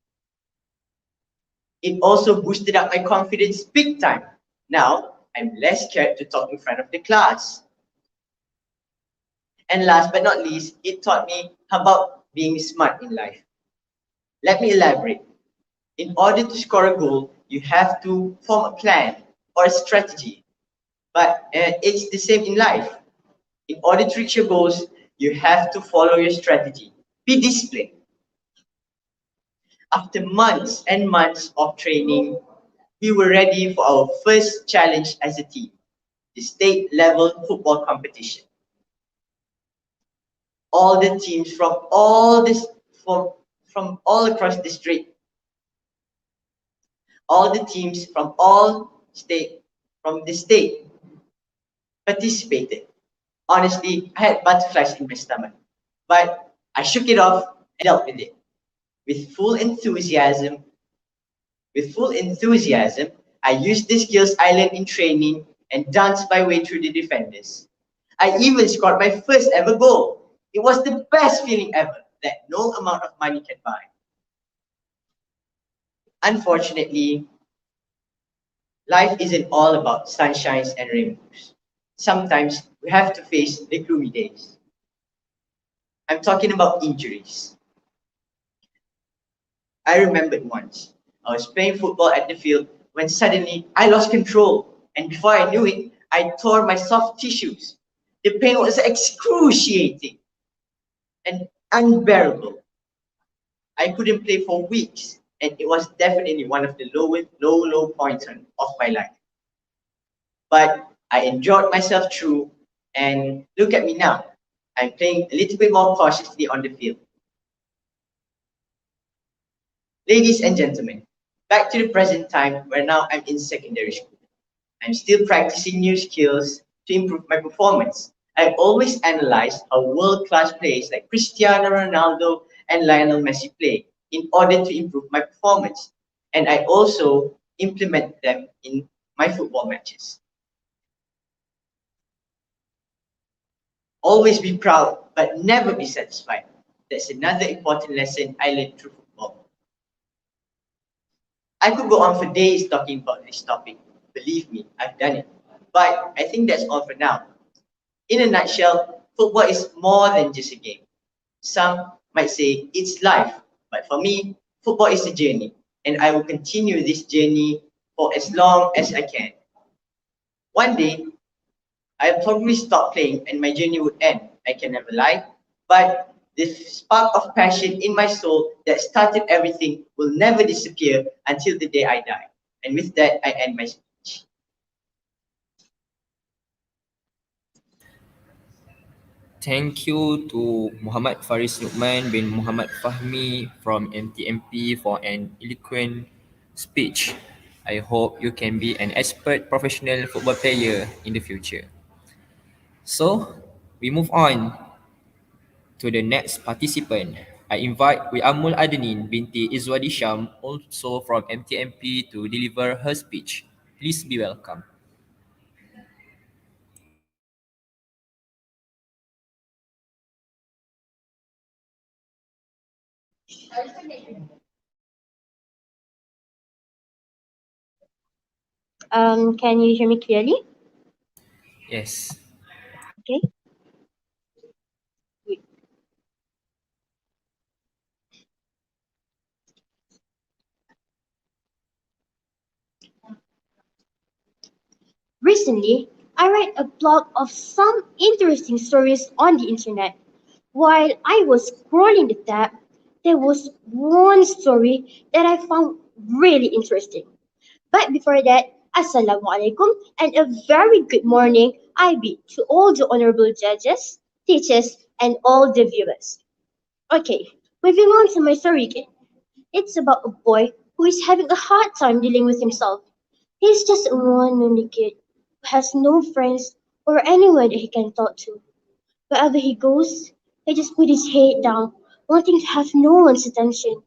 It also boosted up my confidence big time. Now, I'm less scared to talk in front of the class. And last but not least, it taught me about being smart in life. Let me elaborate. In order to score a goal, you have to form a plan or a strategy. But it's the same in life. In order to reach your goals, you have to follow your strategy. Be disciplined. After months and months of training, we were ready for our first challenge as a team, the state level football competition. All the teams from all across the state, all the teams from the state participated. Honestly, I had butterflies in my stomach, but I shook it off and dealt with it. With full enthusiasm, I used the skills I learned in training and danced my way through the defenders. I even scored my first ever goal. It was the best feeling ever that no amount of money can buy. Unfortunately, life isn't all about sunshines and rainbows. Sometimes we have to face the gloomy days. I'm talking about injuries. I remembered once, I was playing football at the field when suddenly I lost control, and before I knew it, I tore my soft tissues. The pain was excruciating and unbearable. I couldn't play for weeks, and it was definitely one of the low points of my life. But I enjoyed myself through, and look at me now. I'm playing a little bit more cautiously on the field. Ladies and gentlemen, back to the present time where now I'm in secondary school. I'm still practicing new skills to improve my performance. I always analyze how world-class players like Cristiano Ronaldo and Lionel Messi play in order to improve my performance. And I also implement them in my football matches. Always be proud, but never be satisfied. That's another important lesson I learned through football. I could go on for days talking about this topic. Believe me, I've done it. But I think that's all for now. In a nutshell, football is more than just a game. Some might say it's life, but for me, football is a journey, and I will continue this journey for as long as I can. One day, I'll probably stop playing and my journey would end. I can never lie, but the spark of passion in my soul that started everything will never disappear until the day I die. And with that, I end my speech. Thank you to Muhammad Faris Luqman bin Muhammad Fahmi from MTMP for an eloquent speech. I hope you can be an expert professional football player in the future. So, we move on to the next participant. I invite Wi'amul Adenin binti Izwadi Sham, also from MTMP, to deliver her speech. Please be welcome. Can you hear me clearly? Yes. Okay. Recently, I read a blog of some interesting stories on the internet. While I was scrolling the tab, there was one story that I found really interesting. But before that, Assalamu alaikum and a very good morning I bid to all the honorable judges, teachers, and all the viewers. Okay, moving on to my story again. It's about a boy who is having a hard time dealing with himself. He's just a one lonely kid who has no friends or anyone that he can talk to. Wherever he goes, he just put his head down, wanting to have no one's attention.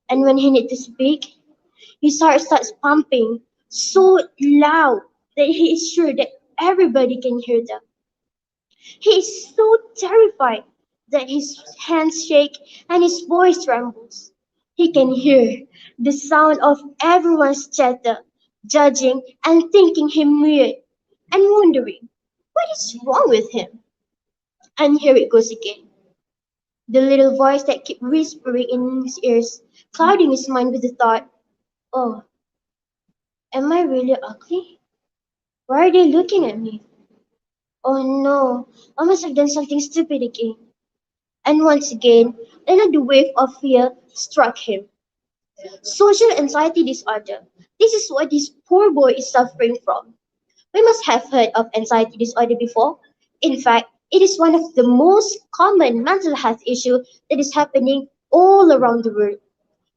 And when he needs to speak, his heart starts pumping so loud that he is sure that everybody can hear them. He is so terrified that his hands shake and his voice trembles. He can hear the sound of everyone's chatter, judging and thinking him weird, and wondering what is wrong with him. And here it goes again. The little voice that kept whispering in his ears, clouding his mind with the thought, oh, am I really ugly? Why are they looking at me? Oh no, I must have done something stupid again. And once again, another wave of fear struck him. Social anxiety disorder. This is what this poor boy is suffering from. We must have heard of anxiety disorder before. In fact, it is one of the most common mental health issues that is happening all around the world.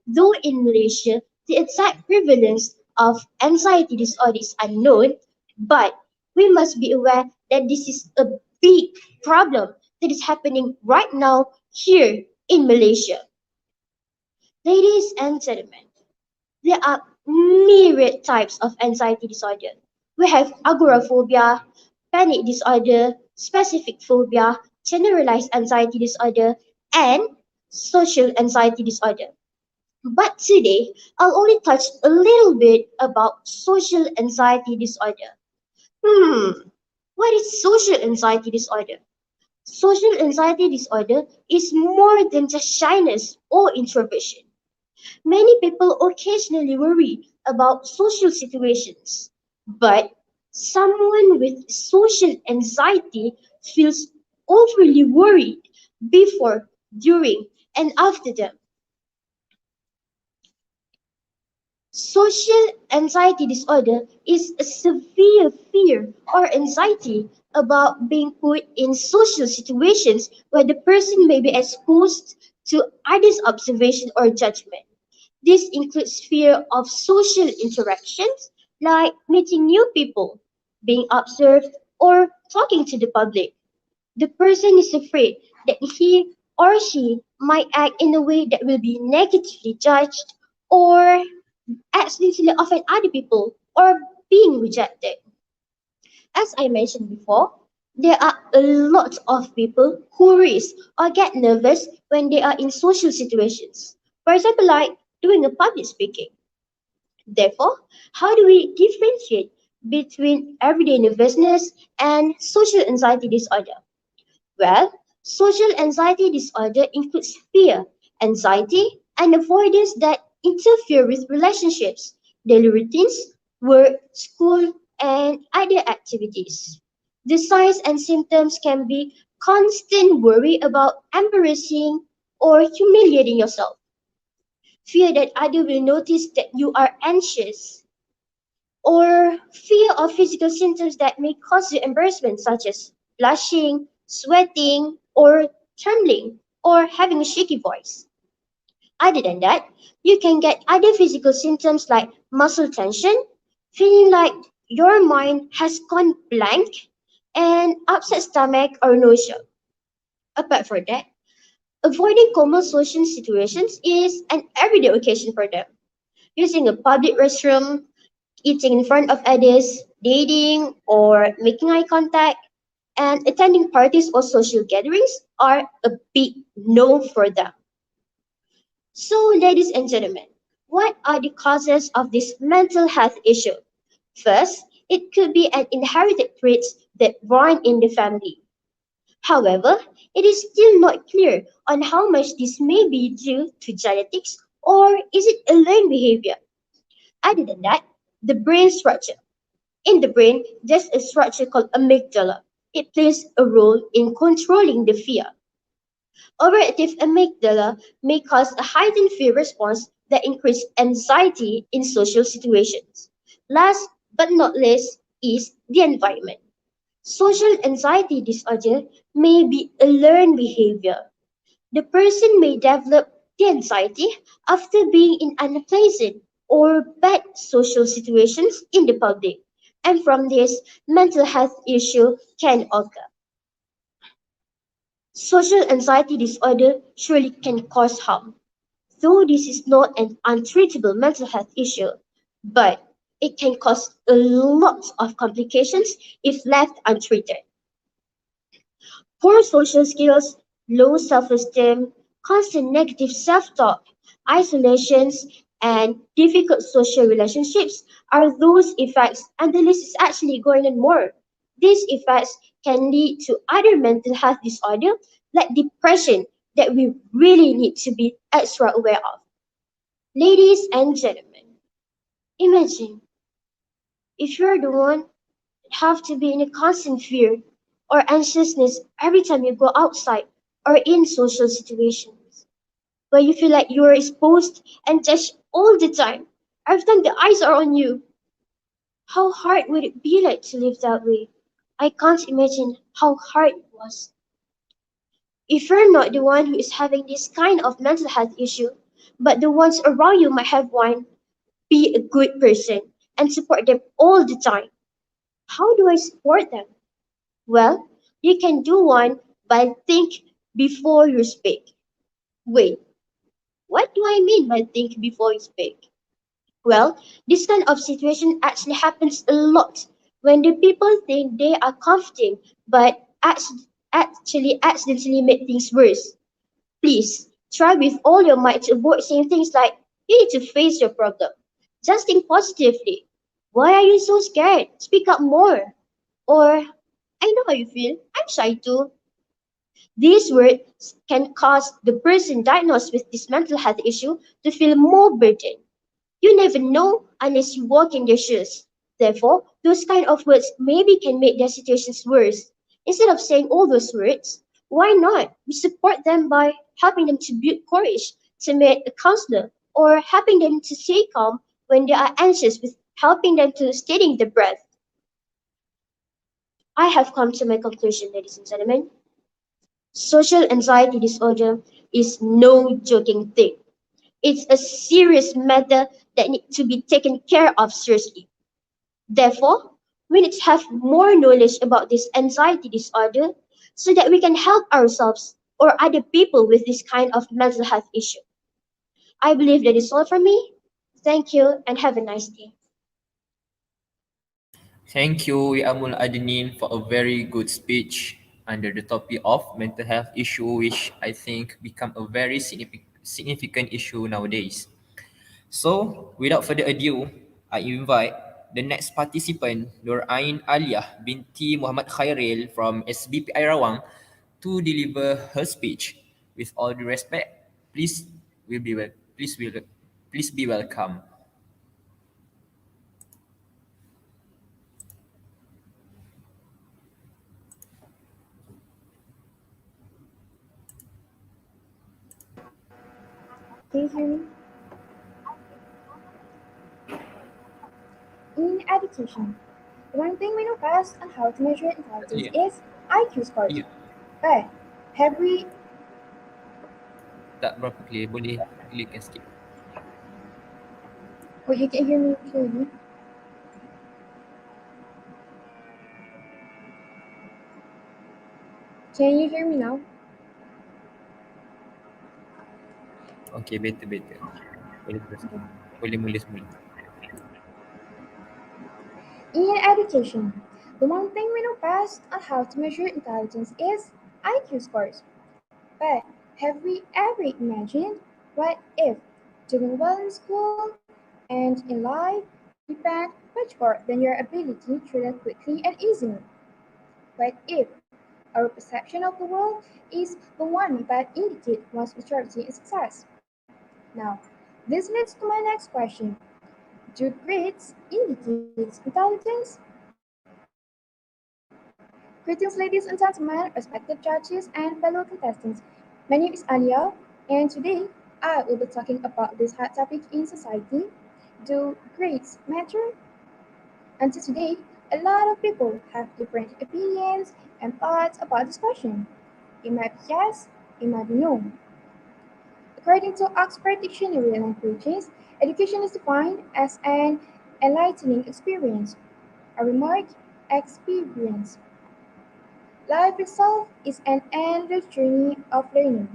Though in Malaysia, the exact prevalence of anxiety disorder is unknown, but we must be aware that this is a big problem that is happening right now here in Malaysia. Ladies and gentlemen, there are myriad types of anxiety disorder. We have agoraphobia, panic disorder, specific phobia, generalized anxiety disorder, and social anxiety disorder. But today, I'll only touch a little bit about social anxiety disorder. What is social anxiety disorder? Social anxiety disorder is more than just shyness or introversion. Many people occasionally worry about social situations, but someone with social anxiety feels overly worried before, during, and after them. Social anxiety disorder is a severe fear or anxiety about being put in social situations where the person may be exposed to others' observation or judgment. This includes fear of social interactions like meeting new people, being observed, or talking to the public. The person is afraid that he or she might act in a way that will be negatively judged or accidentally offend other people or being rejected. As I mentioned before, there are a lot of people who risk or get nervous when they are in social situations. For example, like doing a public speaking. Therefore, how do we differentiate between everyday nervousness and social anxiety disorder? Well, social anxiety disorder includes fear, anxiety, and avoidance that interfere with relationships, daily routines, work, school, and other activities. The signs and symptoms can be constant worry about embarrassing or humiliating yourself, fear that others will notice that you are anxious, or fear of physical symptoms that may cause you embarrassment, such as blushing, sweating, or trembling, or having a shaky voice. Other than that, you can get other physical symptoms like muscle tension, feeling like your mind has gone blank, and upset stomach or nausea. Apart from that, avoiding common social situations is an everyday occasion for them. Using a public restroom, eating in front of others, dating, or making eye contact, and attending parties or social gatherings are a big no for them. So, ladies and gentlemen, what are the causes of this mental health issue? First, it could be an inherited trait that run in the family. However, it is still not clear on how much this may be due to genetics or is it a learned behavior. Other than that, the brain structure. In the brain, there's a structure called amygdala. It plays a role in controlling the fear. Overactive amygdala may cause a heightened fear response that increases anxiety in social situations. Last but not least is the environment. Social anxiety disorder may be a learned behavior. The person may develop the anxiety after being in unpleasant or bad social situations in the public, and from this, mental health issue can occur. Social anxiety disorder surely can cause harm, though this is not an untreatable mental health issue, but it can cause a lot of complications if left untreated. Poor social skills, low self esteem, constant negative self talk, Isolations and difficult social relationships are those effects, and the list is actually going on more. These effects can lead to other mental health disorder like depression that we really need to be extra aware of. Ladies and gentlemen, imagine if you're the one that have to be in a constant fear or anxiousness every time you go outside or in social situations, where you feel like you're exposed and judged all the time. Every time the eyes are on you, how hard would it be like to live that way? I can't imagine how hard it was. If you're not the one who is having this kind of mental health issue, but the ones around you might have one, be a good person and support them all the time. How do I support them? Well, you can do one by think before you speak. Wait, what do I mean by think before you speak? Well, this kind of situation actually happens a lot when the people think they are comforting but actually accidentally make things worse. Please try with all your might to avoid saying things like, you need to face your problem. Just think positively. Why are you so scared? Speak up more. Or, I know how you feel. I'm shy too. These words can cause the person diagnosed with this mental health issue to feel more burdened. You never know unless you walk in their shoes. Therefore, those kind of words maybe can make their situations worse. Instead of saying all those words, why not? We support them by helping them to build courage to meet a counselor or helping them to stay calm when they are anxious with helping them to steadying the breath. I have come to my conclusion, ladies and gentlemen. Social anxiety disorder is no joking thing. It's a serious matter that needs to be taken care of seriously. Therefore, we need to have more knowledge about this anxiety disorder so that we can help ourselves or other people with this kind of mental health issue. I believe that is all from me. Thank you and have a nice day. Thank you, Yamul Adnin, for a very good speech under the topic of mental health issue, which I think become a very significant issue nowadays. So, without further ado, I invite the next participant, Nur Ain Aliyah binti Muhammad Khairil from SBPI Rawang to deliver her speech. With all due respect, will be wel- please be welcome. Can you hear me? In education, one thing we know best on how to measure intelligence Yeah. is IQ scores. Yeah. But have we Tak berapa clear, boleh clearkan sikit. oh you can hear me clearly? Can you hear me now? Okay, better. Boleh teruskan. Boleh mula semula. In education, the one thing we know best on how to measure intelligence is IQ scores. But have we ever imagined what if doing well in school and in life depend much more than your ability to learn quickly and easily? What if our perception of the world is the one that indicates one's maturity and success? Now, this leads to my next question. Do grades indicate intelligence? Greetings, ladies and gentlemen, respected judges, and fellow contestants. My name is Alia, and today I will be talking about this hot topic in society. Do grades matter? Until today, a lot of people have different opinions and thoughts about this question. It might be yes, it might be no. According to Oxford Dictionary of Languages, education is defined as an enlightening experience, a remarked experience. Life itself is an endless journey of learning,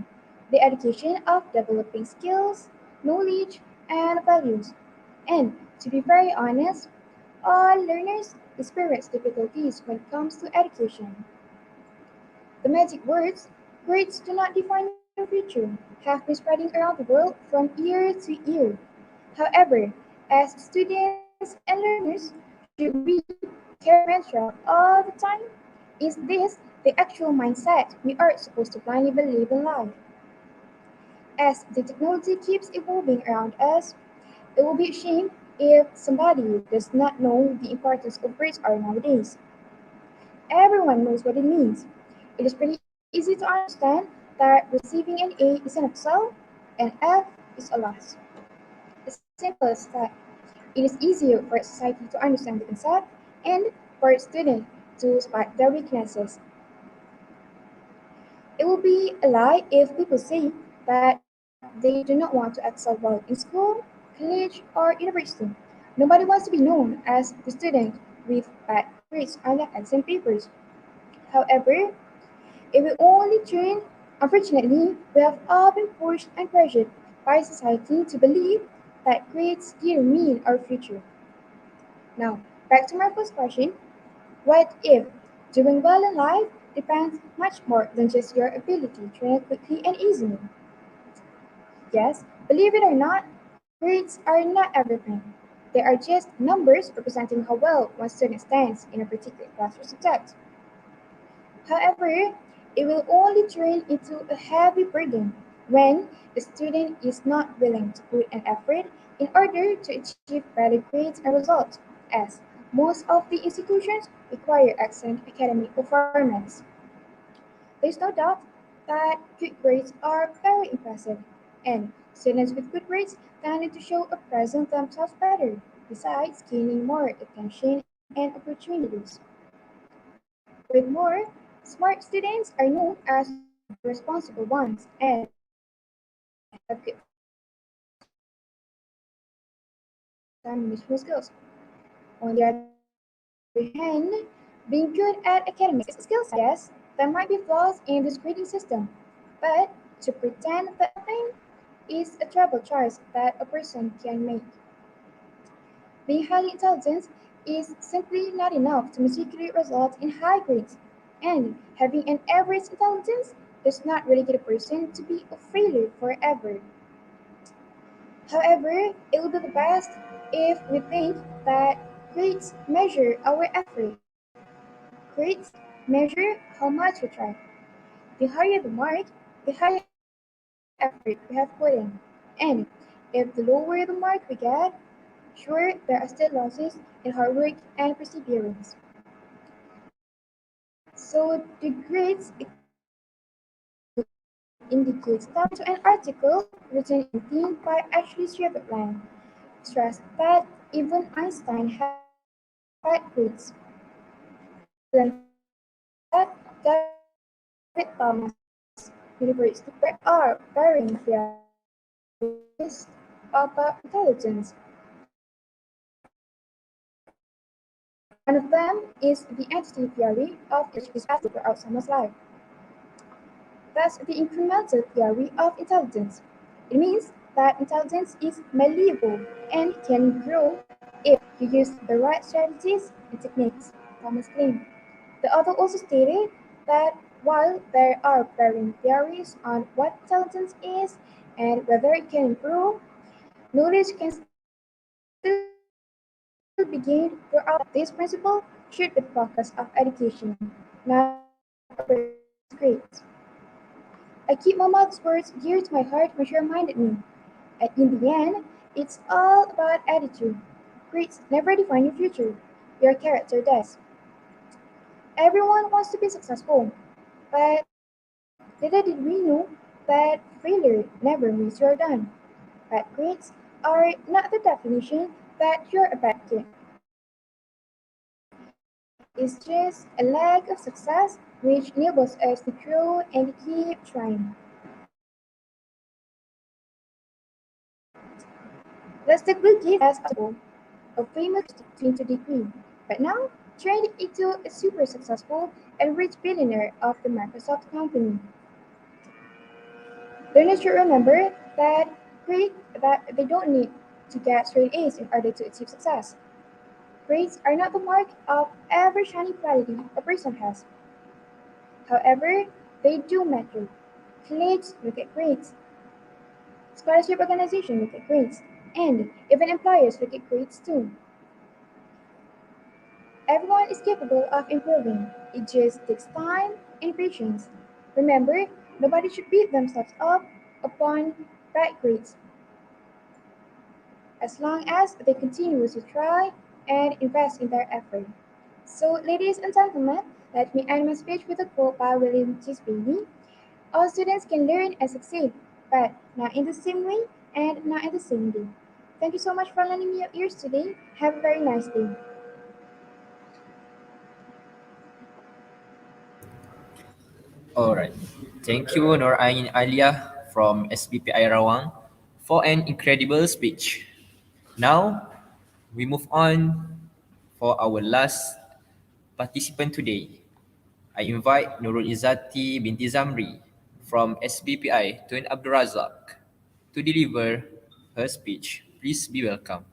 the education of developing skills, knowledge, and values. And to be very honest, all learners experience difficulties when it comes to education. The magic words, grades do not define future have been spreading around the world from year to year. However, as students and learners, should we carry mantra all the time? Is this the actual mindset we are supposed to blindly believe in life? As the technology keeps evolving around us, it will be a shame if somebody does not know the importance of grades are nowadays. Everyone knows what it means. It is pretty easy to understand that receiving an A is an excel and F is a loss. As simple as that. It is easier for society to understand the concept and for students to spot their weaknesses. It will be a lie if people say that they do not want to excel well in school, college, or university. Nobody wants to be known as the student with bad grades on the exam papers. However, if we only train, unfortunately, we have all been pushed and pressured by society to believe that grades determine our future. Now, back to my first question. What if doing well in life depends much more than just your ability to learn quickly and easily? Yes, believe it or not, grades are not everything. They are just numbers representing how well one student stands in a particular class or subject. However, it will only turn into a heavy burden when the student is not willing to put an effort in order to achieve better grades and results, as most of the institutions require excellent academic performance. There's no doubt that good grades are very impressive, and students with good grades tend to show or present themselves better, besides gaining more attention and opportunities. Furthermore, smart students are known as the responsible ones and have good time management skills. On the other hand, being good at academics is a skill set. Yes, there might be flaws in this grading system, but to pretend that nothing is a trouble choice that a person can make. Being highly intelligent is simply not enough to magically result in high grades, and having an average intelligence does not really get a person to be a failure forever. However, it would be the best if we think that grades measure our effort. Grades measure how much we try. The higher the mark, the higher effort we have put in. And if the lower the mark we get, sure, there are still losses in hard work and perseverance. So the grades indicates that to an article written in 19 by Ashley Sutherland stressed that even Einstein had bad grades. Rather than that, David Thomas University there are varying theories about intelligence. One of them is the entity theory of which is passed throughout someone's life. That's the incremental theory of intelligence. It means that intelligence is malleable and can grow if you use the right strategies and techniques, Thomas claimed. The author also stated that while there are varying theories on what intelligence is and whether it can improve, knowledge can still be gained throughout life. This principle should be the focus of education, not a person's grades. I keep my mother's words dear to my heart when she reminded me. And in the end, it's all about attitude. Grades never define your future, your character does. Everyone wants to be successful, but little did we know that failure never means you're done. Bad grades are not the definition that you're a bad kid. It's just a lack of success which enables us to grow and keep trying. Let's take Bill Gates as example, a famous to into degree, but now turned into a super successful and rich billionaire of the Microsoft company. Learners should remember that that they don't need to get straight A's in order to achieve success. Grades are not the mark of every shiny quality a person has. However, they do matter. Colleagues look at grades. Scholarship organizations look at grades. And even employers look at grades too. Everyone is capable of improving. It just takes time and patience. Remember, nobody should beat themselves up upon bad grades, as long as they continue to try and invest in their effort. So, ladies and gentlemen, let me end my speech with a quote by William Gisbini. All students can learn and succeed, but not in the same way and not in the same day. Thank you so much for lending me your ears today. Have a very nice day. Alright. Thank you Nur Ain Alia from SBPI Rawang for an incredible speech. Now, we move on for our last participant today. I invite Nurul Izzati binti Zamri from SBPI Tun Abdul Razak to deliver her speech. Please be welcome.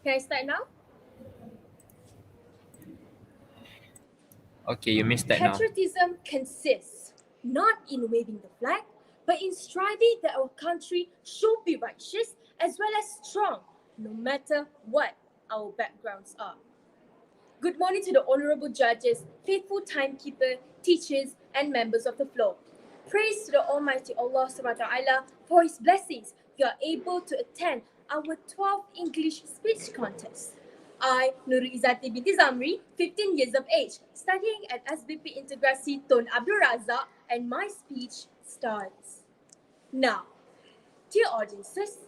Can I start now? Okay, you may start now. Patriotism consists not in waving the flag, but in striving that our country should be righteous as well as strong, no matter what our backgrounds are. Good morning to the honorable judges, faithful timekeeper, teachers, and members of the floor. Praise to the Almighty Allah Subhanahu wa Taala for His blessings. We are able to attend our 12th English speech contest. I, Nurul Izzati binti Zamri, 15 years of age, studying at SBP Integrasi Tun Abdul Razak, and my speech starts. Now, dear audiences,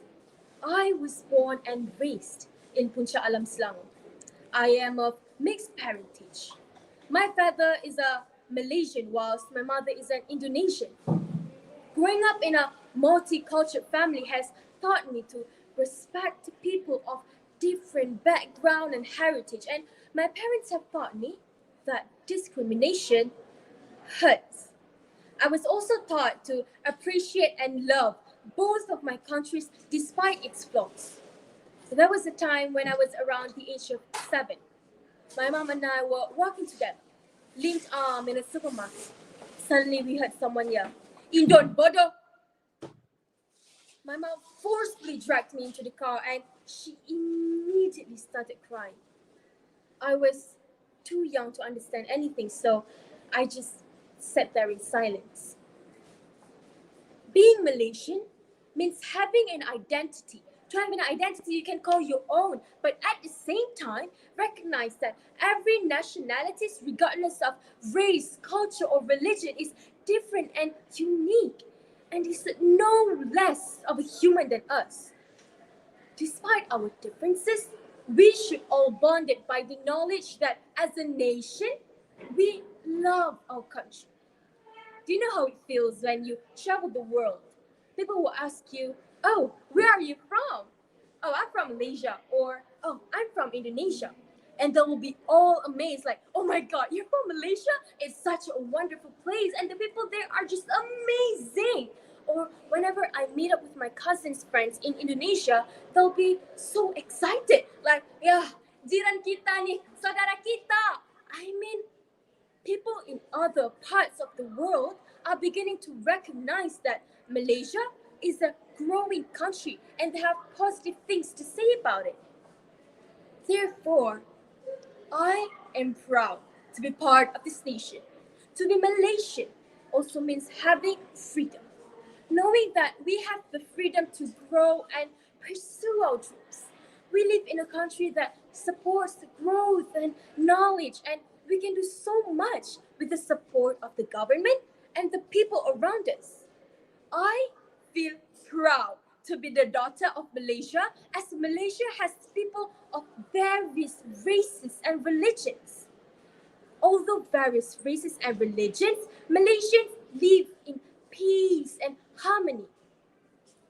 I was born and raised in Puncak Alam Selangor. I am of mixed parentage. My father is a Malaysian whilst my mother is an Indonesian. Growing up in a multicultural family has taught me to respect people of different background and heritage, and my parents have taught me that discrimination hurts. I was also taught to appreciate and love both of my countries despite its flaws. So there was a time when I was around the age of 7. My mom and I were walking together, linked arm in a supermarket. Suddenly we heard someone yell, "Indon bodoh!" My mom forcefully dragged me into the car and she immediately started crying. I was too young to understand anything, so I just sat there in silence. Being Malaysian means having an identity. To have an identity you can call your own, but at the same time, recognize that every nationality, regardless of race, culture, or religion, is different and unique, and is no less of a human than us. Despite our differences, we should all bond it by the knowledge that as a nation, we love our country. Do you know how it feels when you travel the world? People will ask you, "Oh, where are you from?" "Oh, I'm from Malaysia," or "Oh, I'm from Indonesia." And they will be all amazed, like, "Oh my God, you're from Malaysia? It's such a wonderful place, and the people there are just amazing." Or whenever I meet up with my cousins' friends in Indonesia, they'll be so excited, like, "Yeah, jiran kita nih, saudara kita." I mean, people in other parts of the world are beginning to recognize that Malaysia is a growing country and they have positive things to say about it. Therefore, I am proud to be part of this nation. To be Malaysian also means having freedom, knowing that we have the freedom to grow and pursue our dreams. We live in a country that supports growth and knowledge, and we can do so much with the support of the government and the people around us. I feel proud to be the daughter of Malaysia, as Malaysia has people of various races and religions. Although various races and religions, Malaysians live in peace and harmony.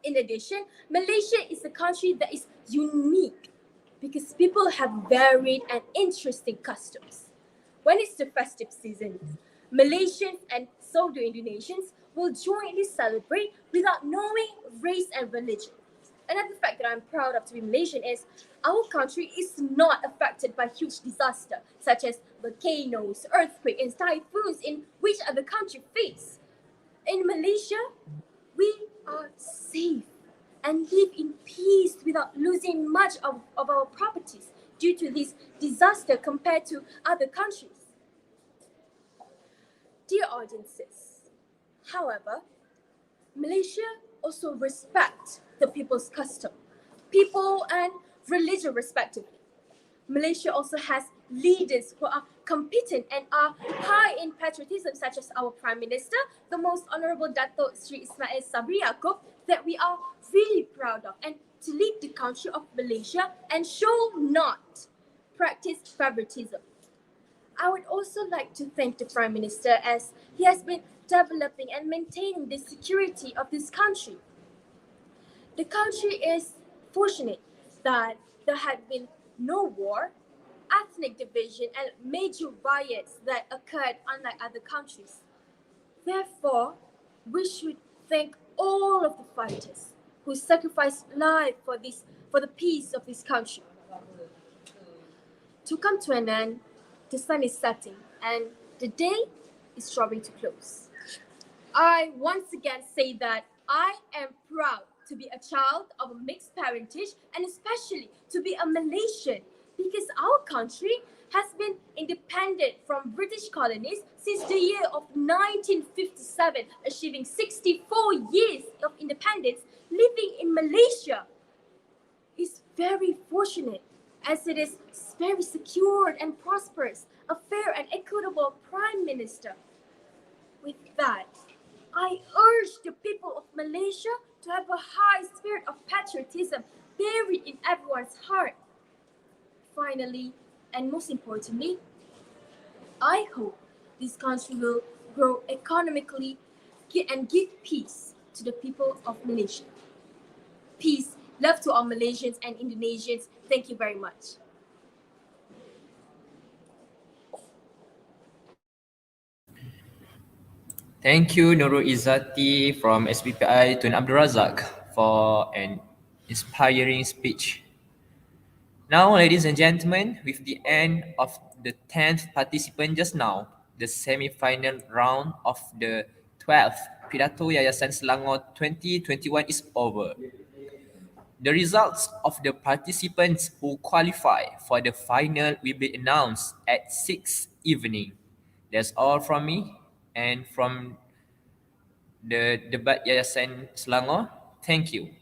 In addition, Malaysia is a country that is unique because people have varied and interesting customs. When it's the festive season, Malaysians and so do Indonesians will jointly celebrate without knowing race and religion. Another fact that I'm proud of to be Malaysian is our country is not affected by huge disaster such as volcanoes, earthquakes, and typhoons in which other country face. In Malaysia, we are safe and live in peace without losing much of our properties due to this disaster compared to other countries. Dear audiences, however, Malaysia also respects the people's custom, people and religion respectively. Malaysia also has leaders who are competent and are high in patriotism, such as our Prime Minister, the Most Honourable Dato Sri Ismail Sabri Yaakob, that we are really proud of, and to lead the country of Malaysia and show not practice favoritism. I would also like to thank the Prime Minister as he has been developing and maintaining the security of this country. The country is fortunate that there had been no war, ethnic division, and major riots that occurred unlike other countries. Therefore, we should thank all of the fighters who sacrificed life for the peace of this country. To come to an end, the sun is setting and the day is drawing to close. I once again say that I am proud to be a child of a mixed parentage and especially to be a Malaysian because our country has been independent from British colonies since the year of 1957, achieving 64 years of independence. Living in Malaysia is very fortunate as it is very secure and prosperous, a fair and equitable Prime Minister. With that, I urge the people of Malaysia to have a high spirit of patriotism buried in everyone's heart. Finally, and most importantly, I hope this country will grow economically and give peace to the people of Malaysia. Peace, love to all Malaysians and Indonesians. Thank you very much. Thank you, Nurul Izzati from SBPI Tun Abdul Razak for an inspiring speech. Now, ladies and gentlemen, with the end of the 10th participant just now, the semi-final round of the 12th Pidato Yayasan Selangor 2021 is over. The results of the participants who qualify for the final will be announced at 6 evening. That's all from me and from the Debat Yayasan Selangor. Thank you.